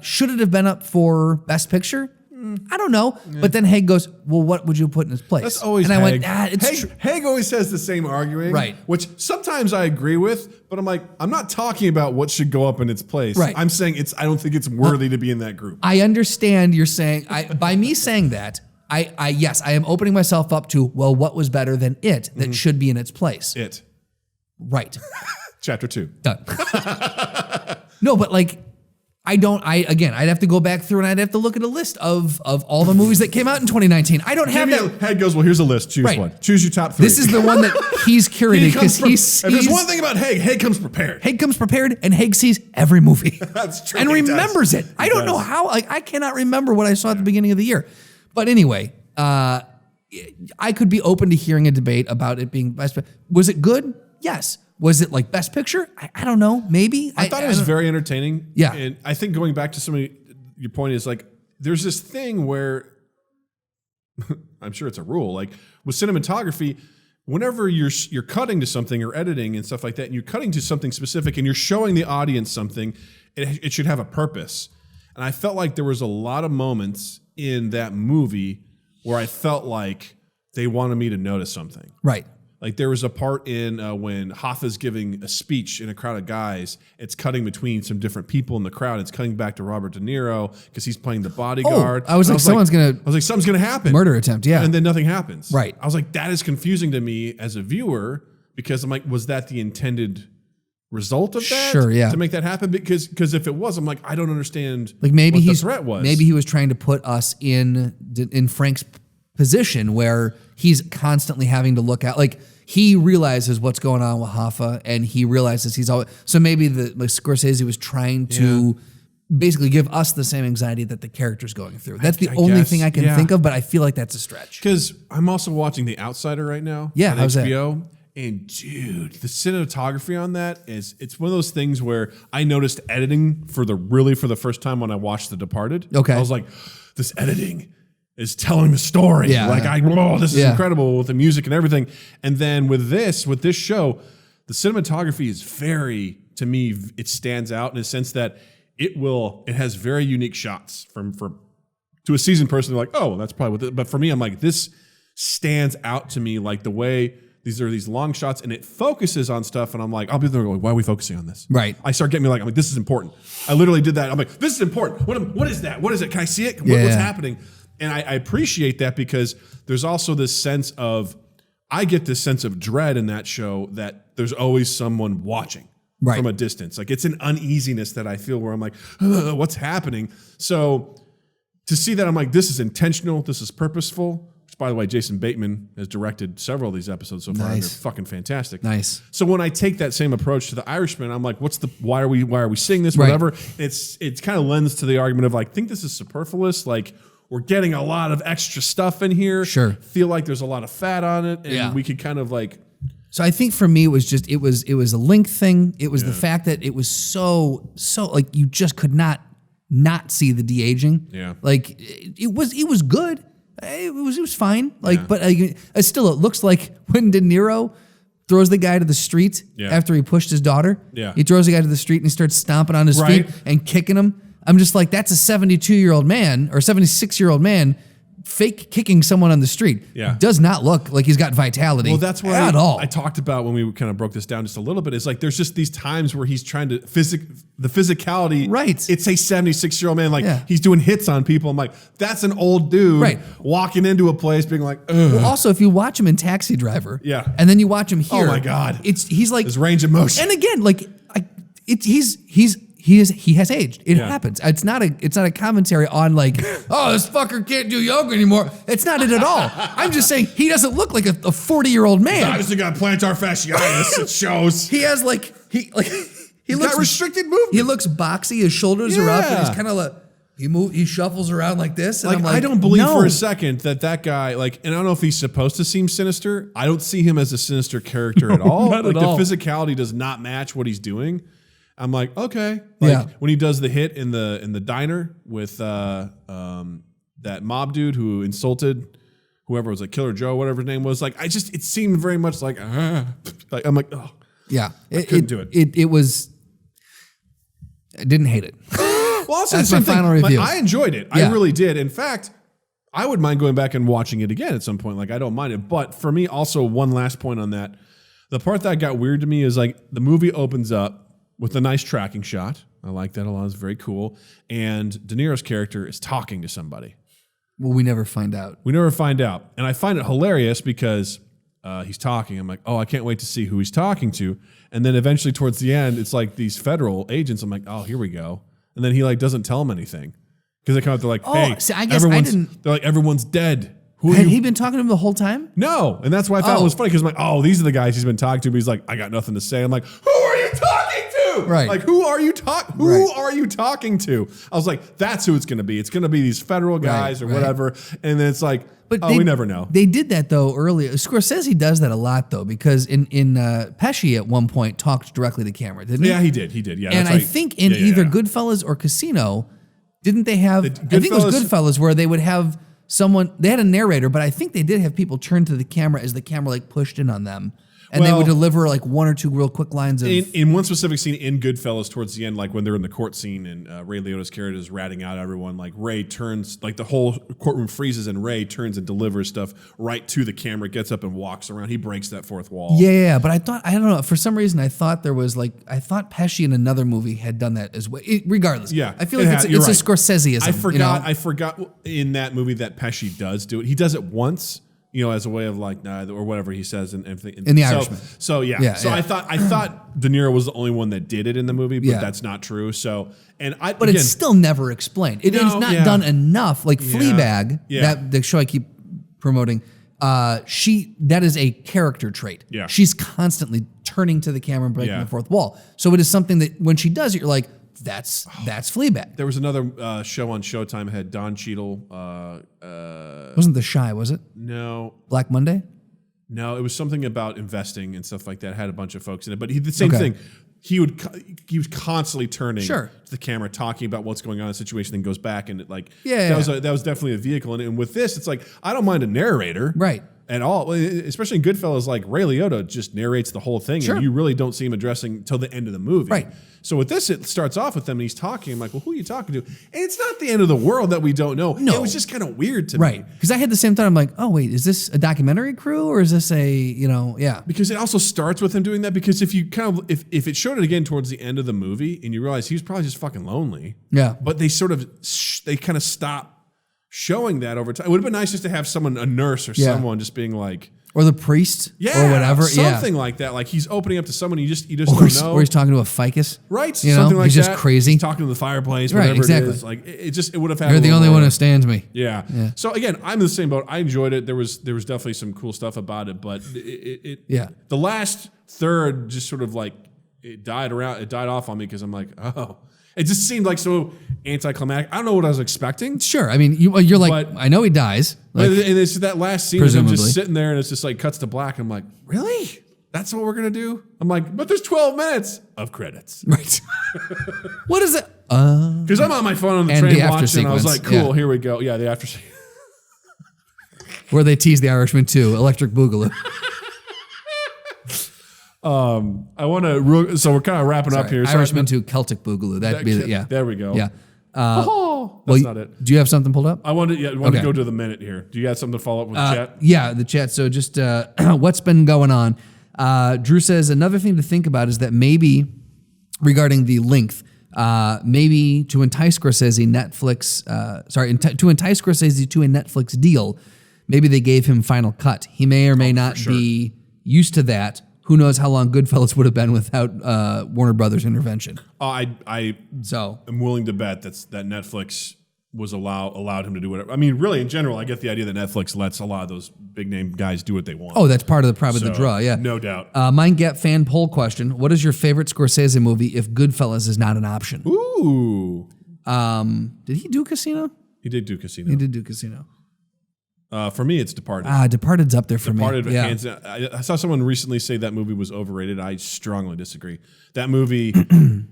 Should it have been up for Best Picture? I don't know. Yeah. But then Haig goes, well, what would you put in its place? That's always and I Haig. went, it's Haig always says the same arguing. Right. Which sometimes I agree with, but I'm like, I'm not talking about what should go up in its place. Right. I'm saying I don't think it's worthy to be in that group. I understand you're saying, by me saying that, yes, I am opening myself up to, well, what was better than it that should be in its place? It. Right. Chapter 2. Done. No, but like, I'd have to go back through and I'd have to look at a list of all the movies that came out in 2019. I don't have that. Haig goes, well, here's a list. Choose Right. one. Choose your top 3. This is the one that he's curated because if there's one thing about Haig comes prepared. Haig comes prepared and Haig sees every movie. That's true. And remembers it. I don't know how, I cannot remember what I saw at the beginning of the year. But anyway, I could be open to hearing a debate about it being best. Was it good? Yes. Was it like Best Picture? I don't know. Maybe. I thought it was very entertaining. Yeah. And I think going back to your point is like, there's this thing where I'm sure it's a rule, like with cinematography, whenever you're cutting to something or editing and stuff like that, and you're cutting to something specific and you're showing the audience something, it should have a purpose. And I felt like there was a lot of moments in that movie where I felt like they wanted me to notice something. Right. Like there was a part in when Hoffa's giving a speech in a crowd of guys. It's cutting between some different people in the crowd. It's cutting back to Robert De Niro because he's playing the bodyguard. I was like, something's gonna happen. Murder attempt, yeah. And then nothing happens. Right. I was like, that is confusing to me as a viewer because I'm like, was that the intended result of that? Sure, yeah. To make that happen? Because if it was, I'm like, I don't understand like maybe what the threat was. Maybe he was trying to put us in Frank's position where he's constantly having to look at, like, he realizes what's going on with Hoffa, and he realizes he's always, so maybe Scorsese was trying to basically give us the same anxiety that the character's going through. That's the only thing I can think of, but I feel like that's a stretch. Because I'm also watching The Outsider right now. Yeah, on how's HBO. And dude, the cinematography on that it's one of those things where I noticed editing for the first time when I watched The Departed. Okay. I was like, this editing is telling the story. Yeah. Like this is incredible with the music and everything. And then with this show, the cinematography is very, to me, it stands out in a sense that it has very unique shots to a seasoned person. They're like, oh, that's probably what but for me, I'm like, this stands out to me, like the way these are these long shots and it focuses on stuff. And I'm like, I'll be there going, why are we focusing on this? Right. I start getting me like, I'm like, this is important. I literally did that. I'm like, this is important. What is that? What is it? Can I see it? What's happening? And I appreciate that because there's also this sense of, I get this sense of dread in that show that there's always someone watching from a distance. Like it's an uneasiness that I feel where I'm like, what's happening? So to see that, I'm like, this is intentional. This is purposeful. Which, by the way, Jason Bateman has directed several of these episodes so far. And they're fucking fantastic. Nice. So when I take that same approach to The Irishman, I'm like, why are we seeing this? Whatever. It's kind of lends to the argument of like, think this is superfluous. Like, we're getting a lot of extra stuff in here. Sure. Feel like there's a lot of fat on it. And we could kind of like. So I think for me, it was a length thing. It was the fact that it was so like you just could not see the de-aging. Yeah. Like it was good. It was fine. Like, but it looks like when De Niro throws the guy to the street after he pushed his daughter. Yeah. He throws the guy to the street and he starts stomping on his feet and kicking him. I'm just like, that's a 72-year-old man or 76-year-old man fake kicking someone on the street. Yeah. Does not look like he's got vitality. Well, that's what I talked about when we kind of broke this down just a little bit. Is like there's just these times where he's trying to the physicality. Right. It's a 76-year-old man. Like he's doing hits on people. I'm like, that's an old dude walking into a place being like, ugh. Well, also, if you watch him in Taxi Driver, and then you watch him here, oh my God, he's like his range of motion. And again, like he has aged. It happens. It's not a commentary on like, oh, this fucker can't do yoga anymore. It's not it at all. I'm just saying he doesn't look like a 40-year-old man. He's obviously got plantar fasciitis. It shows. He has he looks got restricted movement. He looks boxy. His shoulders are up, and he's kind of like he shuffles around like this. And like, I'm like, I don't believe for a second that guy, like, and I don't know if he's supposed to seem sinister. I don't see him as a sinister character at all. Not like at all. The physicality does not match what he's doing. I'm like, okay. Like when he does the hit in the diner with that mob dude who insulted whoever was like Killer Joe, whatever his name was. Like, it seemed very much like I'm like, oh. Yeah. I couldn't do it. I didn't hate it. Well, also That's the my same thing. final review. I enjoyed it. Yeah. I really did. In fact, I would mind going back and watching it again at some point. Like, I don't mind it. But for me, also, one last point on that. The part that got weird to me is like the movie opens up with a nice tracking shot. I like that a lot. It's very cool. And De Niro's character is talking to somebody. Well, we never find out. We never find out. And I find it hilarious because he's talking. I'm like, oh, I can't wait to see who he's talking to. And then eventually towards the end, it's like these federal agents. I'm like, oh, here we go. And then he like doesn't tell them anything. Because they come out, they're like, hey, see, I guess I didn't. They're like, everyone's dead. Who are Had you? he been talking to him the whole time? No. And that's why I thought it was funny because I'm like, oh, these are the guys he's been talking to. But he's like, I got nothing to say. I'm like, who are you talking to? Right. Like, who are you talking to? I was like, that's who it's going to be. It's going to be these federal guys or whatever. And then it's like, we never know. They did that though earlier. Scorsese does that a lot though, because in Pesci at one point talked directly to camera, didn't he? Yeah, he did. Yeah, and I think in either Goodfellas or Casino, didn't they have? I think it was Goodfellas where they would have someone. They had a narrator, but I think they did have people turn to the camera as the camera like pushed in on them. And they would deliver like one or two real quick lines of... In one specific scene in Goodfellas towards the end, like when they're in the court scene and Ray Liotta's character is ratting out everyone, like Ray turns, like the whole courtroom freezes and Ray turns and delivers stuff right to the camera, gets up and walks around. He breaks that fourth wall. Yeah, but I don't know, for some reason I thought Pesci in another movie had done that as well. Regardless. Yeah. I feel like it's a Scorseseism. I forgot in that movie that Pesci does do it. He does it once. As a way of like, or whatever he says in The Irishman. So I thought De Niro was the only one that did it in the movie, but that's not true. So, but it's still never explained. It is not done enough. Like Fleabag, that the show I keep promoting, that is a character trait. Yeah. She's constantly turning to the camera and breaking the fourth wall. So it is something that when she does it, you're like, that's Fleabag. There was another show on Showtime that had Don Cheadle. Wasn't The Shy, was it? No. Black Monday? No, it was something about investing and stuff like that. It had a bunch of folks in it, but he did the same thing. He was constantly turning to the camera, talking about what's going on in the situation, then goes back and that was definitely a vehicle. And with this, it's like I don't mind a narrator, right? At all, especially in Goodfellas, like Ray Liotta just narrates the whole thing, and you really don't see him addressing till the end of the movie. Right. So with this, it starts off with them, and he's talking. I'm like, well, who are you talking to? And it's not the end of the world that we don't know. No. It was just kind of weird to me. Right. Because I had the same thought. I'm like, oh, wait, is this a documentary crew or is this Because it also starts with him doing that because if you if it showed it again towards the end of the movie and you realize he was probably just fucking lonely. Yeah. But they they kind of stop showing that over time. It would have been nice just to have someone, a nurse or someone just being like, or the priest, or whatever, something like that. Like he's opening up to someone you just don't know, or he's talking to a ficus, right? Something like he's just crazy. He's talking to the fireplace, whatever exactly. it is. Like it would have had. You're the only one who stands me. Yeah. So again, I'm in the same boat. I enjoyed it. There was definitely some cool stuff about it, but the last third just sort of like it died off on me because I'm like, oh. It just seemed like so anticlimactic. I don't know what I was expecting. Sure. I mean, you're like, I know he dies. Like, and it's that last scene of him just sitting there and it's just like cuts to black. I'm like, really? That's what we're going to do? I'm like, but there's 12 minutes of credits. Right. What is it? Because I'm on my phone on the train watching and I was like, cool, here we go. Yeah, the after sequence. Where they tease the Irishman too, Electric Boogaloo. I want to. So we're kind of wrapping up here. Irishman to Celtic Boogaloo. That'd be There we go. Yeah. That's not it. Do you have something pulled up? I want to go to the minute here. Do you have something to follow up with the chat? Yeah, the chat. So just what's been going on? Drew says another thing to think about is that maybe regarding the length, maybe to entice Scorsese, to entice Scorsese to a Netflix deal, maybe they gave him Final Cut. He may or may not be used to that. Who knows how long Goodfellas would have been without Warner Brothers intervention? I'm willing to bet that Netflix was allowed him to do whatever. I mean, really, in general, I get the idea that Netflix lets a lot of those big name guys do what they want. Oh, that's part of the draw. Yeah, no doubt. Mind Gap fan poll question: what is your favorite Scorsese movie if Goodfellas is not an option? Ooh. Did he do Casino? He did do Casino. He did do Casino. For me, it's Departed. Departed's up there for me. Yeah. I saw someone recently say that movie was overrated. I strongly disagree. That movie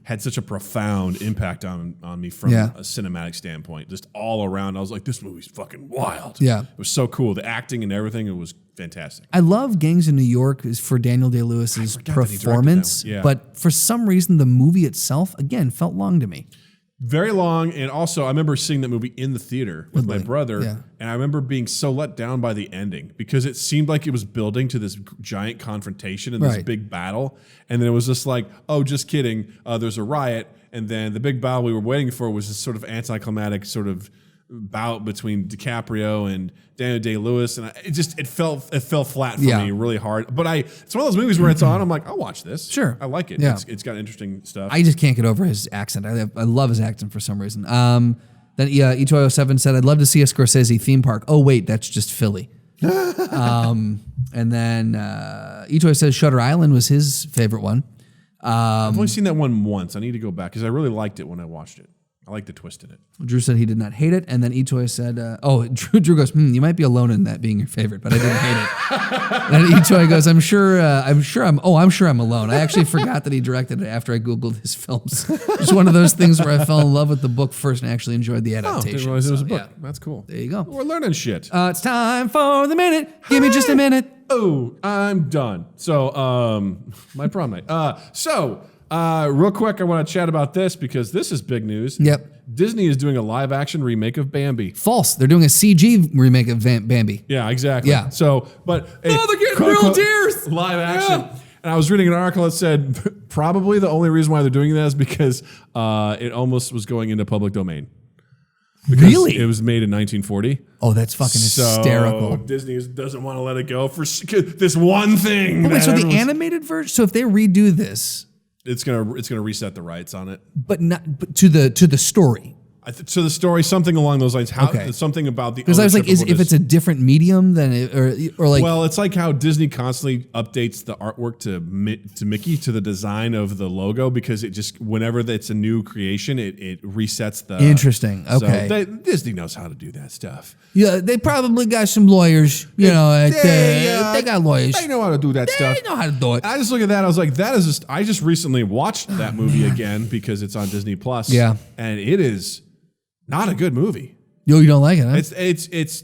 had such a profound impact on me from a cinematic standpoint. Just all around, I was like, this movie's fucking wild. Yeah. It was so cool. The acting and everything, it was fantastic. I love Gangs in New York for Daniel Day-Lewis's performance, but for some reason, the movie itself, again, felt long to me. Very long, and also I remember seeing that movie in the theater with my brother, and I remember being so let down by the ending because it seemed like it was building to this giant confrontation and this big battle, and then it was just like, oh, just kidding, there's a riot, and then the big battle we were waiting for was this sort of anticlimactic sort of bout between DiCaprio and Daniel Day-Lewis, and it fell flat for me really hard. But it's one of those movies where it's on, I'm like, I'll watch this. Sure, I like it. Yeah. It's got interesting stuff. I just can't get over his accent. I love his accent for some reason. Then E207 said, I'd love to see a Scorsese theme park. Oh wait, that's just Philly. And then E2 says Shutter Island was his favorite one. I've only seen that one once. I need to go back because I really liked it when I watched it. I like the twist in it. Drew said he did not hate it, and then Etoy said, Drew goes, you might be alone in that being your favorite, but I didn't hate it. And Etoy goes, I'm sure I'm alone. I actually forgot that he directed it after I Googled his films. It's one of those things where I fell in love with the book first and actually enjoyed the adaptation. Didn't realize it was a book. Yeah. That's cool. There you go. We're learning shit. It's time for the minute. Give me just a minute. Oh, I'm done. So, my prom night. Real quick, I want to chat about this because this is big news. Yep. Disney is doing a live-action remake of Bambi. False. They're doing a CG remake of Bambi. Yeah, exactly. Yeah. So, but they're getting real deers. Live action. Yeah. And I was reading an article that said probably the only reason why they're doing that is because it almost was going into public domain. Really? It was made in 1940. Oh, that's fucking hysterical. Disney doesn't want to let it go for this one thing. Oh, wait, so the animated version. So if they redo this, it's gonna reset the rights on it, but to the story. So the story, something along those lines. Something about the because I was like, if it's a different medium, then or like, well, it's like how Disney constantly updates the artwork to Mickey, to the design of the logo, because it just whenever it's a new creation, it resets the. Interesting. Okay. So Disney knows how to do that stuff. Yeah, they probably got some lawyers. You know, they got lawyers. They know how to do that stuff. They know how to do it. I just look at that. I was like, that is just. I just recently watched that movie again because it's on Disney Plus. Yeah, and it is. Not a good movie. Yo, you don't like it, huh? It's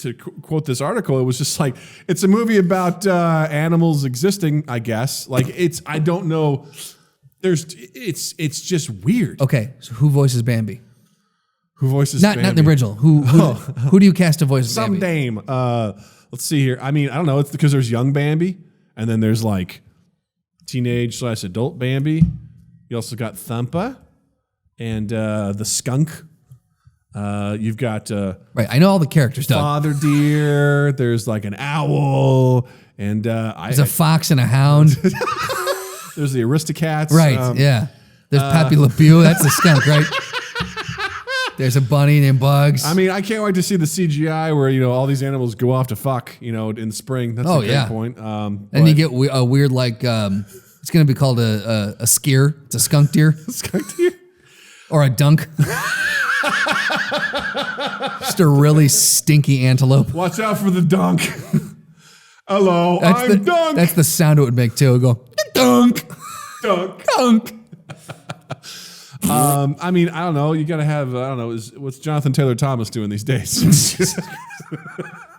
to quote this article, it was just like, it's a movie about animals existing, I guess. Like I don't know. It's just weird. Okay, so who voices Bambi? Who voices Bambi? Not the original. Who do you cast to voice Bambi? Some dame. Let's see here. I mean, I don't know. It's because there's young Bambi, and then there's like teenage/adult Bambi. You also got Thumpa and the skunk. You've got right. I know all the characters. Father deer. There's like an owl, and there's a fox and a hound. There's the Aristocats. Right. Yeah. There's Pappy Le Pew. That's the skunk, right? There's a bunny named Bugs. I mean, I can't wait to see the CGI where all these animals go off to fuck. In spring. That's a great point. And you get a weird like it's going to be called a skier. It's a skunk deer. Skunk deer. Or a dunk. Just a really stinky antelope. Watch out for the dunk. Hello, I'm Dunk. That's the sound it would make too. It would go dunk, dunk, dunk. I mean, I don't know. You got to have, I don't know, what's Jonathan Taylor Thomas doing these days?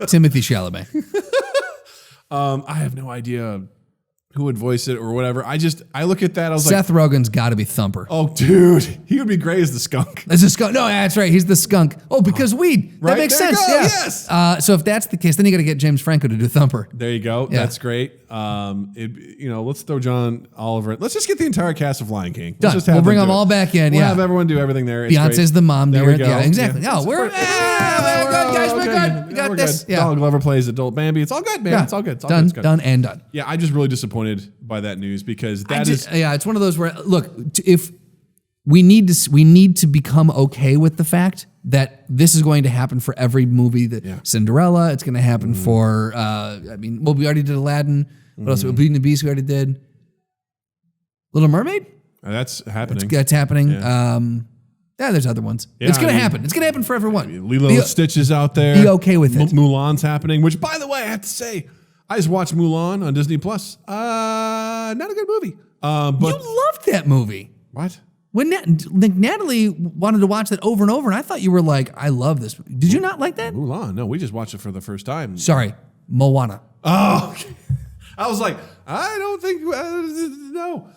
Timothy Chalamet. I have no idea who would voice it or whatever. I look at that. I was Seth Rogen's got to be Thumper. Oh, dude, he would be great as the skunk. As a skunk? No, that's right. He's the skunk. Oh, because weed. Right? That makes there sense. You go. Yeah. Yes. So if that's the case, then you got to get James Franco to do Thumper. There you go. Yeah. That's great. Let's throw John Oliver. Let's just get the entire cast of Lion King. Done. We'll bring them all back in. We'll have everyone do everything there. Beyonce's the mom. There we go. Yeah, exactly. Yeah. No, we're good, guys. We're good. We got this. Yeah. Donald Glover plays adult Bambi. It's all good, man. Yeah. It's all good. It's all done, good. Done and done. Yeah, I'm just really disappointed by that news because it's one of those where look, if we need to become okay with the fact that this is going to happen for every movie. Cinderella, it's going to happen for. We already did Aladdin. What else? Beauty and the Beast, we already did. Little Mermaid. That's happening. That's happening. Yeah. There's other ones. Yeah, it's going to happen. It's going to happen for everyone. Lilo and Stitch is out there. Be okay with it. Mulan's happening. Which, by the way, I have to say, I just watched Mulan on Disney Plus. Not a good movie. But you loved that movie. What? When Natalie wanted to watch that over and over, and I thought you were like, I love this. Did you not like that? Mulan? No, we just watched it for the first time. Sorry, Moana. Oh, okay. I was like, I don't think, no.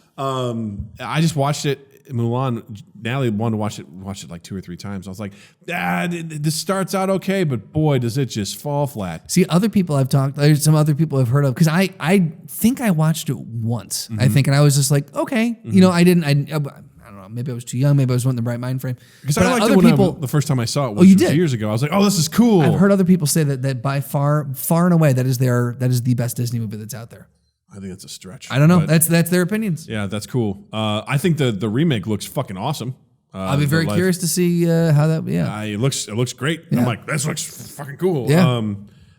I just watched it. Mulan, Natalie wanted to watch it like 2 or 3 times. I was like, this starts out okay, but boy, does it just fall flat. See, other people I've talked, there's some other people I've heard of, because I think I watched it once, I think, and I was just like, okay, you know, I don't know, maybe I was too young, maybe I was in the right mind frame. Because I liked it the first time I saw it was years ago. I was like, oh, this is cool. I've heard other people say that by far and away, that is the best Disney movie that's out there. I think that's a stretch. I don't know. That's their opinions. Yeah, that's cool. I think the remake looks fucking awesome. I'll be very curious to see how that. Yeah, it looks great. Yeah. I'm like, this looks fucking cool. Yeah.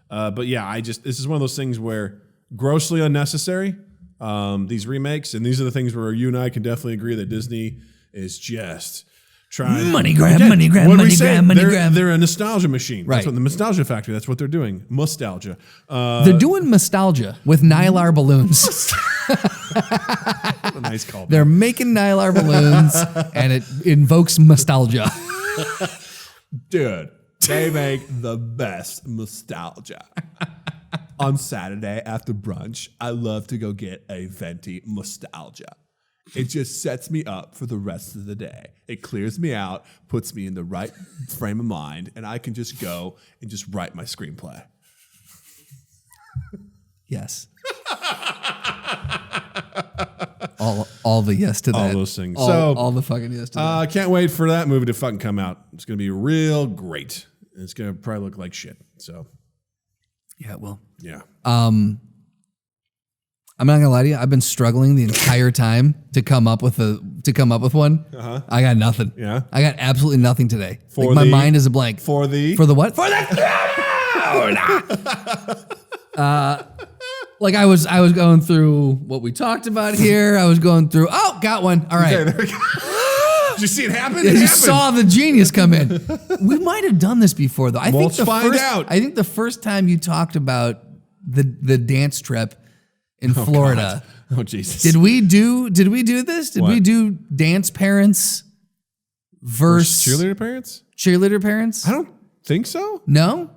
But yeah, this is one of those things where grossly unnecessary. These remakes, and these are the things where you and I can definitely agree that Disney is just trying money grab. They're a nostalgia machine. Right. That's what the nostalgia factory. That's what they're doing. Nostalgia. They're doing nostalgia with Nylar balloons. A nice call. They're making Nylar balloons, and it invokes nostalgia. Dude, they make the best nostalgia. On Saturday after brunch, I love to go get a venti nostalgia. It just sets me up for the rest of the day. It clears me out, puts me in the right frame of mind, and I can just go and just write my screenplay. Yes. all the yes to that. All those things. All the fucking yes to that. I can't wait for that movie to fucking come out. It's going to be real great. It's going to probably look like shit. So, yeah, it will. Yeah. I'm not gonna lie to you. I've been struggling the entire time to come up with one. Uh-huh. I got nothing. Yeah. I got absolutely nothing today. My mind is a blank. For the what? For the like I was going through what we talked about here. I was going through. Oh, got one. All right. Okay, there we go. Did you see it happen? Yeah, you saw the genius come in. We might have done this before, though. Let's find out. I think the first time you talked about the dance trip in Florida. God. Oh Jesus! Did we do this? Did we do dance parents versus cheerleader parents? Cheerleader parents? I don't think so. No,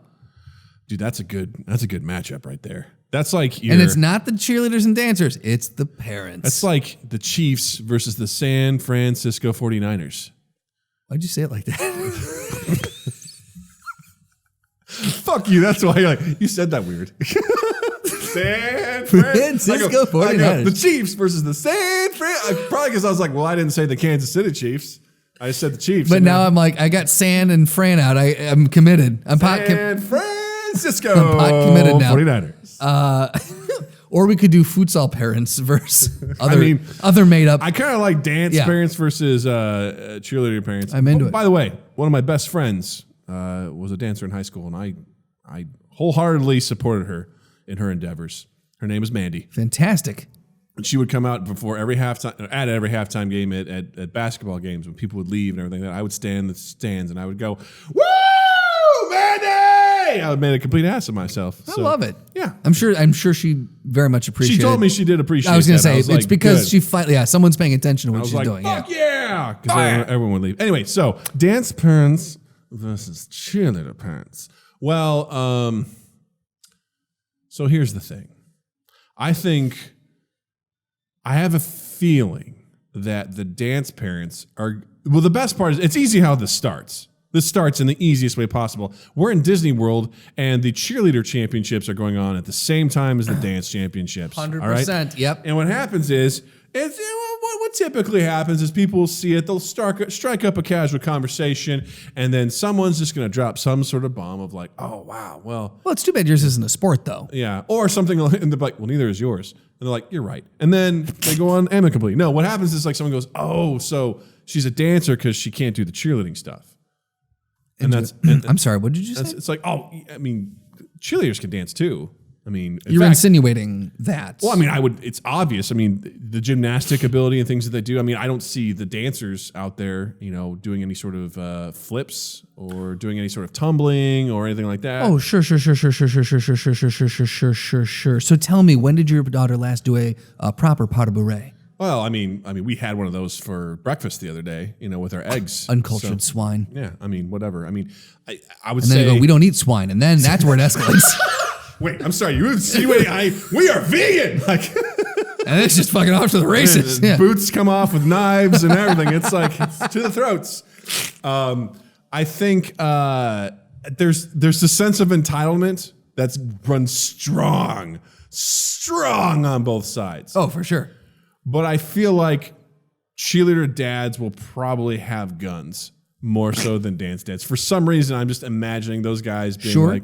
dude, that's a good matchup right there. That's like and it's not the cheerleaders and dancers; it's the parents. That's like the Chiefs versus the San Francisco 49ers. Why'd you say it like that? Fuck you. That's why you said that weird. San Francisco 49ers. The Chiefs versus the San Fran. Probably because I was like, well, I didn't say the Kansas City Chiefs. I said the Chiefs. But now I'm like, I got San and Fran out. I'm committed. I'm San Francisco. I'm pot committed now. 49ers. Or we could do futsal parents versus other made up. I kind of like dance parents versus cheerleader parents. I'm into it. By the way, one of my best friends was a dancer in high school, and I wholeheartedly supported her in her endeavors. Her name is Mandy. Fantastic. And she would come out at every halftime game at basketball games when people would leave and everything. I would stand in the stands and I would go, "Woo, Mandy!" I would make a complete ass of myself. I love it. Yeah, I'm sure she very much appreciated. She told me she did appreciate. I was going to say it's like, because good. someone's paying attention to what she's doing. Fuck yeah! Because everyone would leave. Anyway, so dance parents versus cheerleader parents. Well, so here's the thing. I have a feeling that the dance parents are, well, the best part is it's easy how this starts. This starts in the easiest way possible. We're in Disney World, and the cheerleader championships are going on at the same time as the dance championships. 100%. All right? Yep. And what happens is, what typically happens is people see it, they'll strike up a casual conversation, and then someone's just going to drop some sort of bomb of like, oh, wow, well, it's too bad yours isn't a sport, though. yeah, or something, and they're like, well, neither is yours. And they're like, you're right. And then they go on amicably. No, what happens is like someone goes, oh, so she's a dancer because she can't do the cheerleading stuff. And I'm sorry, what did you say? It's like, oh, I mean, cheerleaders can dance too. I mean, you're insinuating that. Well, I mean, it's obvious. I mean, the gymnastic ability and things that they do. I mean, I don't see the dancers out there, doing any sort of flips or doing any sort of tumbling or anything like that. Oh, sure. So tell me, when did your daughter last do a proper pas de bourrée? Well, I mean, we had one of those for breakfast the other day, with our eggs. Uncultured swine. Yeah, I mean, whatever. I mean, I would say. And then they go, we don't eat swine. And then that's where it escalates. Wait, I'm sorry. You insinuating we are vegan? Like, And it's just fucking off to the races. Yeah. Boots come off with knives and everything. It's like it's to the throats. I think there's a sense of entitlement that's runs strong on both sides. Oh, for sure. But I feel like cheerleader dads will probably have guns more so than dance dads. For some reason, I'm just imagining those guys being like,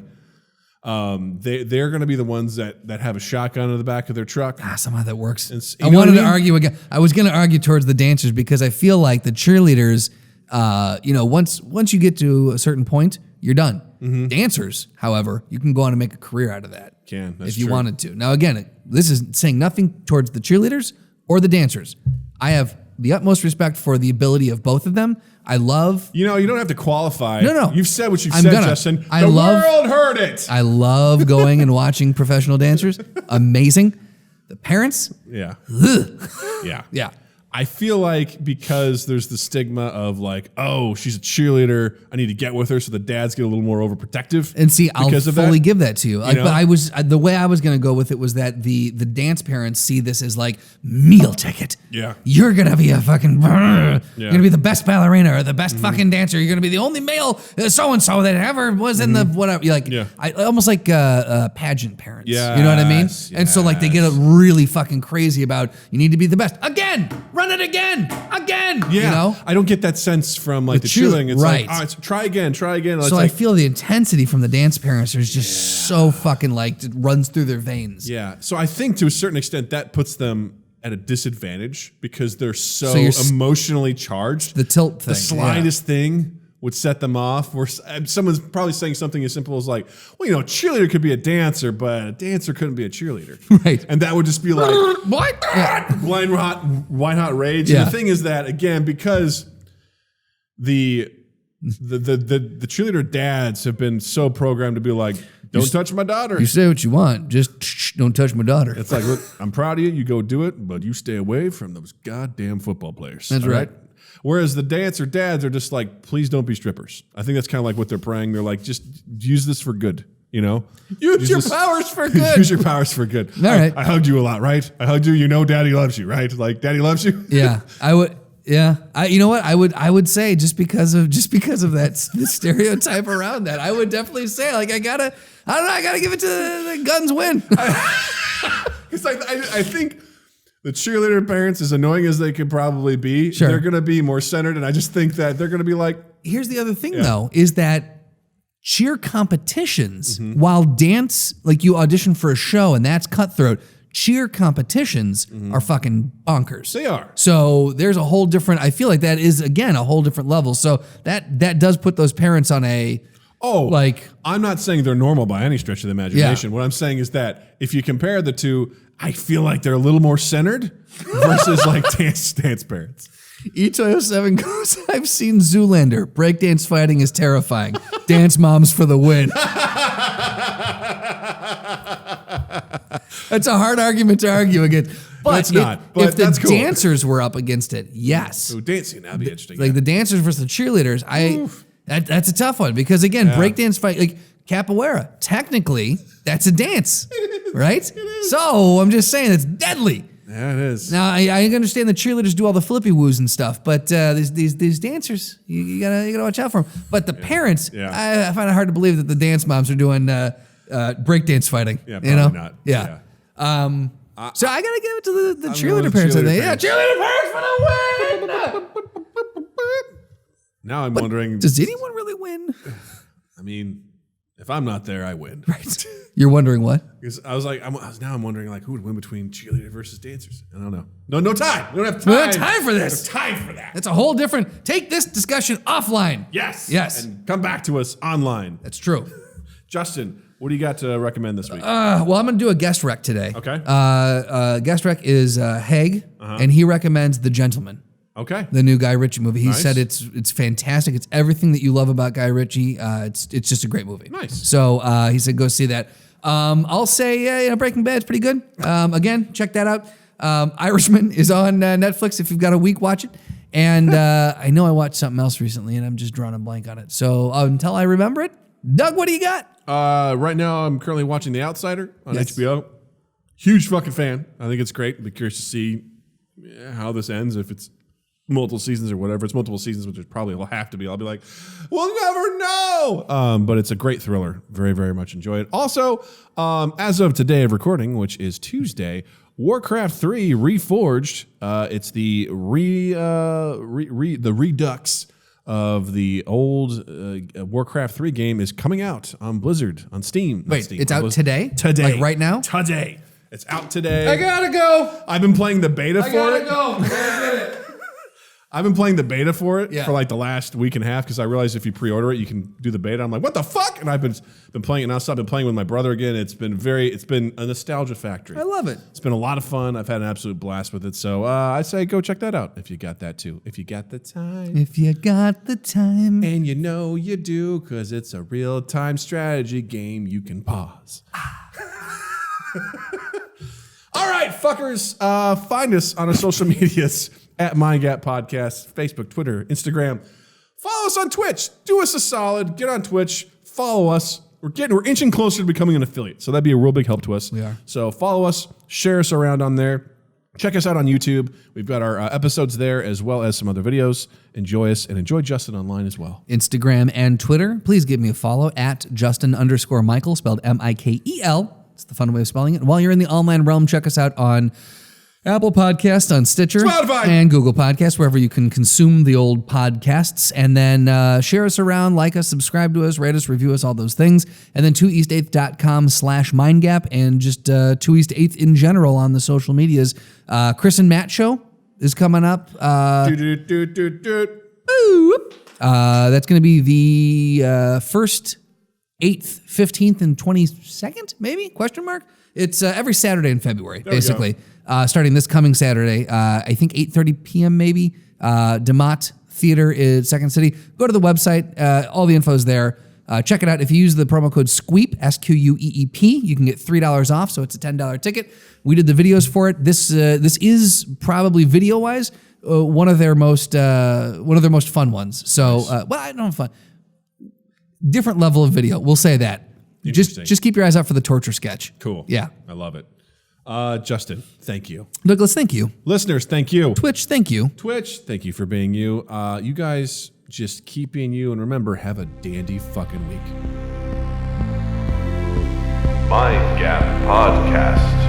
they're going to be the ones that have a shotgun in the back of their truck. Somehow that works. I wanted to argue again. I was going to argue towards the dancers because I feel like the cheerleaders, once you get to a certain point, you're done. Mm-hmm. Dancers, however, you can go on and make a career out of that. If you wanted to. Now, again, this is saying nothing towards the cheerleaders or the dancers. I have the utmost respect for the ability of both of them. I love... You don't have to qualify. No. You've said what you've said, Justin. The world heard it. I love going and watching professional dancers. Amazing. The parents? Yeah. Yeah. I feel like because there's the stigma of like, oh, she's a cheerleader, I need to get with her, so the dads get a little more overprotective. And see, I'll fully give that to you. Like, but the way I was going to go with it was that the dance parents see this as like meal ticket. Yeah, you're gonna be a fucking, you're gonna be the best ballerina or the best fucking dancer. You're gonna be the only male so and so that ever was in the whatever. Like, I almost like pageant parents. Yeah, you know what I mean. And so like they get really fucking crazy about you need to be the best again. Run it again. Yeah. You know? I don't get that sense from like the cheerleading. It's like, all right, try again. So I feel the intensity from the dance parents is just so fucking like, it runs through their veins. Yeah. So I think to a certain extent that puts them at a disadvantage because they're so emotionally charged. The tilt thing. The slightest thing would set them off. Where someone's probably saying something as simple as like, well, a cheerleader could be a dancer, but a dancer couldn't be a cheerleader. Right. And that would just be like, what? White hot rage. Yeah. And the thing is that, again, because the cheerleader dads have been so programmed to be like, don't touch my daughter. You say what you want, just don't touch my daughter. It's like, look, I'm proud of you. You go do it, but you stay away from those goddamn football players. That's right. Whereas the dancer dads are just like, please don't be strippers. I think that's kind of like what they're praying. They're like, just use this for good, Use your powers for good. Use your powers for good. All right. I hugged you a lot, right? I hugged you. Daddy loves you, right? Like, daddy loves you. Yeah, I would. Yeah, you know what? I would say just because of that the stereotype around that, I would definitely say like I gotta give it to the guns win. It's like I think the cheerleader parents, as annoying as they could probably be, sure, they're gonna be more centered, and I just think that they're gonna be like. Here's the other thing though, is that cheer competitions, while dance, like you audition for a show and that's cutthroat. Cheer competitions are fucking bonkers. They are. So there's a whole different, I feel like that is, again, a whole different level. So that does put those parents on a, I'm not saying they're normal by any stretch of the imagination. Yeah. What I'm saying is that if you compare the two, I feel like they're a little more centered versus like dance parents. E207 goes, I've seen Zoolander. Breakdance fighting is terrifying. Dance moms for the win. That's a hard argument to argue against. But it's not. But if the dancers were up against it, yes. So dancing, that'd be interesting. Like the dancers versus the cheerleaders, that's a tough one because again, breakdance fight, like capoeira, technically that's a dance, right? So I'm just saying it's deadly. Yeah, it is. Now I understand the cheerleaders do all the flippy woos and stuff, but these dancers, you gotta watch out for them. But the parents, I find it hard to believe that the dance moms are doing breakdance fighting. Yeah, probably not. Yeah. So I gotta give it to the cheerleader parents. Yeah, cheerleader parents for the win. Now I'm wondering, does anyone really win? I mean, if I'm not there, I win. Right. You're wondering what? Because I was like, I'm wondering like who would win between cheerleader versus dancers. I don't know. No time. We don't have time. We don't have time for this. We don't have time for that. That's a whole different. Take this discussion offline. Yes. And come back to us online. That's true. Justin, what do you got to recommend this week? Well, I'm going to do a guest rec today. Okay. Guest rec is Haig, and he recommends The Gentleman. Okay. The new Guy Ritchie movie. He said it's fantastic. It's everything that you love about Guy Ritchie. It's just a great movie. Nice. So he said go see that. I'll say Breaking Bad's pretty good. Again, check that out. Irishman is on Netflix. If you've got a week, watch it. And I know I watched something else recently, and I'm just drawing a blank on it. So until I remember it, Doug, what do you got? Right now, I'm currently watching The Outsider on HBO. Huge fucking fan. I think it's great. Be curious to see how this ends. If it's multiple seasons or whatever. It's multiple seasons, which it probably will have to be. I'll be like, we'll never know. But it's a great thriller. Very, very much enjoy it. Also, as of today of recording, which is Tuesday, Warcraft 3 Reforged. It's the redux of the old Warcraft 3 game is coming out on Blizzard, on Steam. Wait, Steam, it's out today? Today. Like right now? Today. It's out today. I gotta go. I've been playing the beta for it. I gotta get it. I've been playing the beta for it Yeah. for like the last week and a half because I realized if you pre-order it, you can do the beta. I'm like, what the fuck? And I've been playing it nonstop. I've been playing with my brother again. It's been a nostalgia factory. I love it. It's been a lot of fun. I've had an absolute blast with it. So I say go check that out if you got that too. If you got the time. If you got the time. And you know you do because it's a real-time strategy game you can pause. All right, fuckers. Find us on our social medias at MindGap Podcast, Facebook, Twitter, Instagram. Follow us on Twitch. Do us a solid. Get on Twitch. Follow us. We're inching closer to becoming an affiliate, so that'd be a real big help to us. We are. So follow us. Share us around on there. Check us out on YouTube. We've got our episodes there as well as some other videos. Enjoy us and enjoy Justin online as well. Instagram and Twitter. Please give me a follow at Justin_Michael, spelled Mikel. It's the fun way of spelling it. While you're in the online realm, check us out on Apple Podcasts, on Stitcher, Spotify, and Google Podcasts, wherever you can consume the old podcasts. And then share us around, like us, subscribe to us, rate us, review us, all those things. And then 2east8th.com/mindgap and just 2east8th in general on the social medias. Chris and Matt show is coming up. That's going to be the 1st, 8th, 15th, and 22nd, maybe? Question mark? It's every Saturday in February, basically. Starting this coming Saturday, I think 8:30 p.m. maybe. DeMott Theater is Second City. Go to the website. All the info is there. Check it out. If you use the promo code SQUEEP, SQUEEP, you can get $3 off, so it's a $10 ticket. We did the videos for it. This is probably video-wise one of their most fun ones. So, well, I don't know, fun. Different level of video. We'll say that. Just keep your eyes out for the torture sketch. Cool. Yeah. I love it. Justin, thank you. Douglas, thank you. Listeners, thank you. Twitch, thank you. Twitch, thank you for being you. You guys just keep being you, and remember, have a dandy fucking week. Mind Gap Podcast.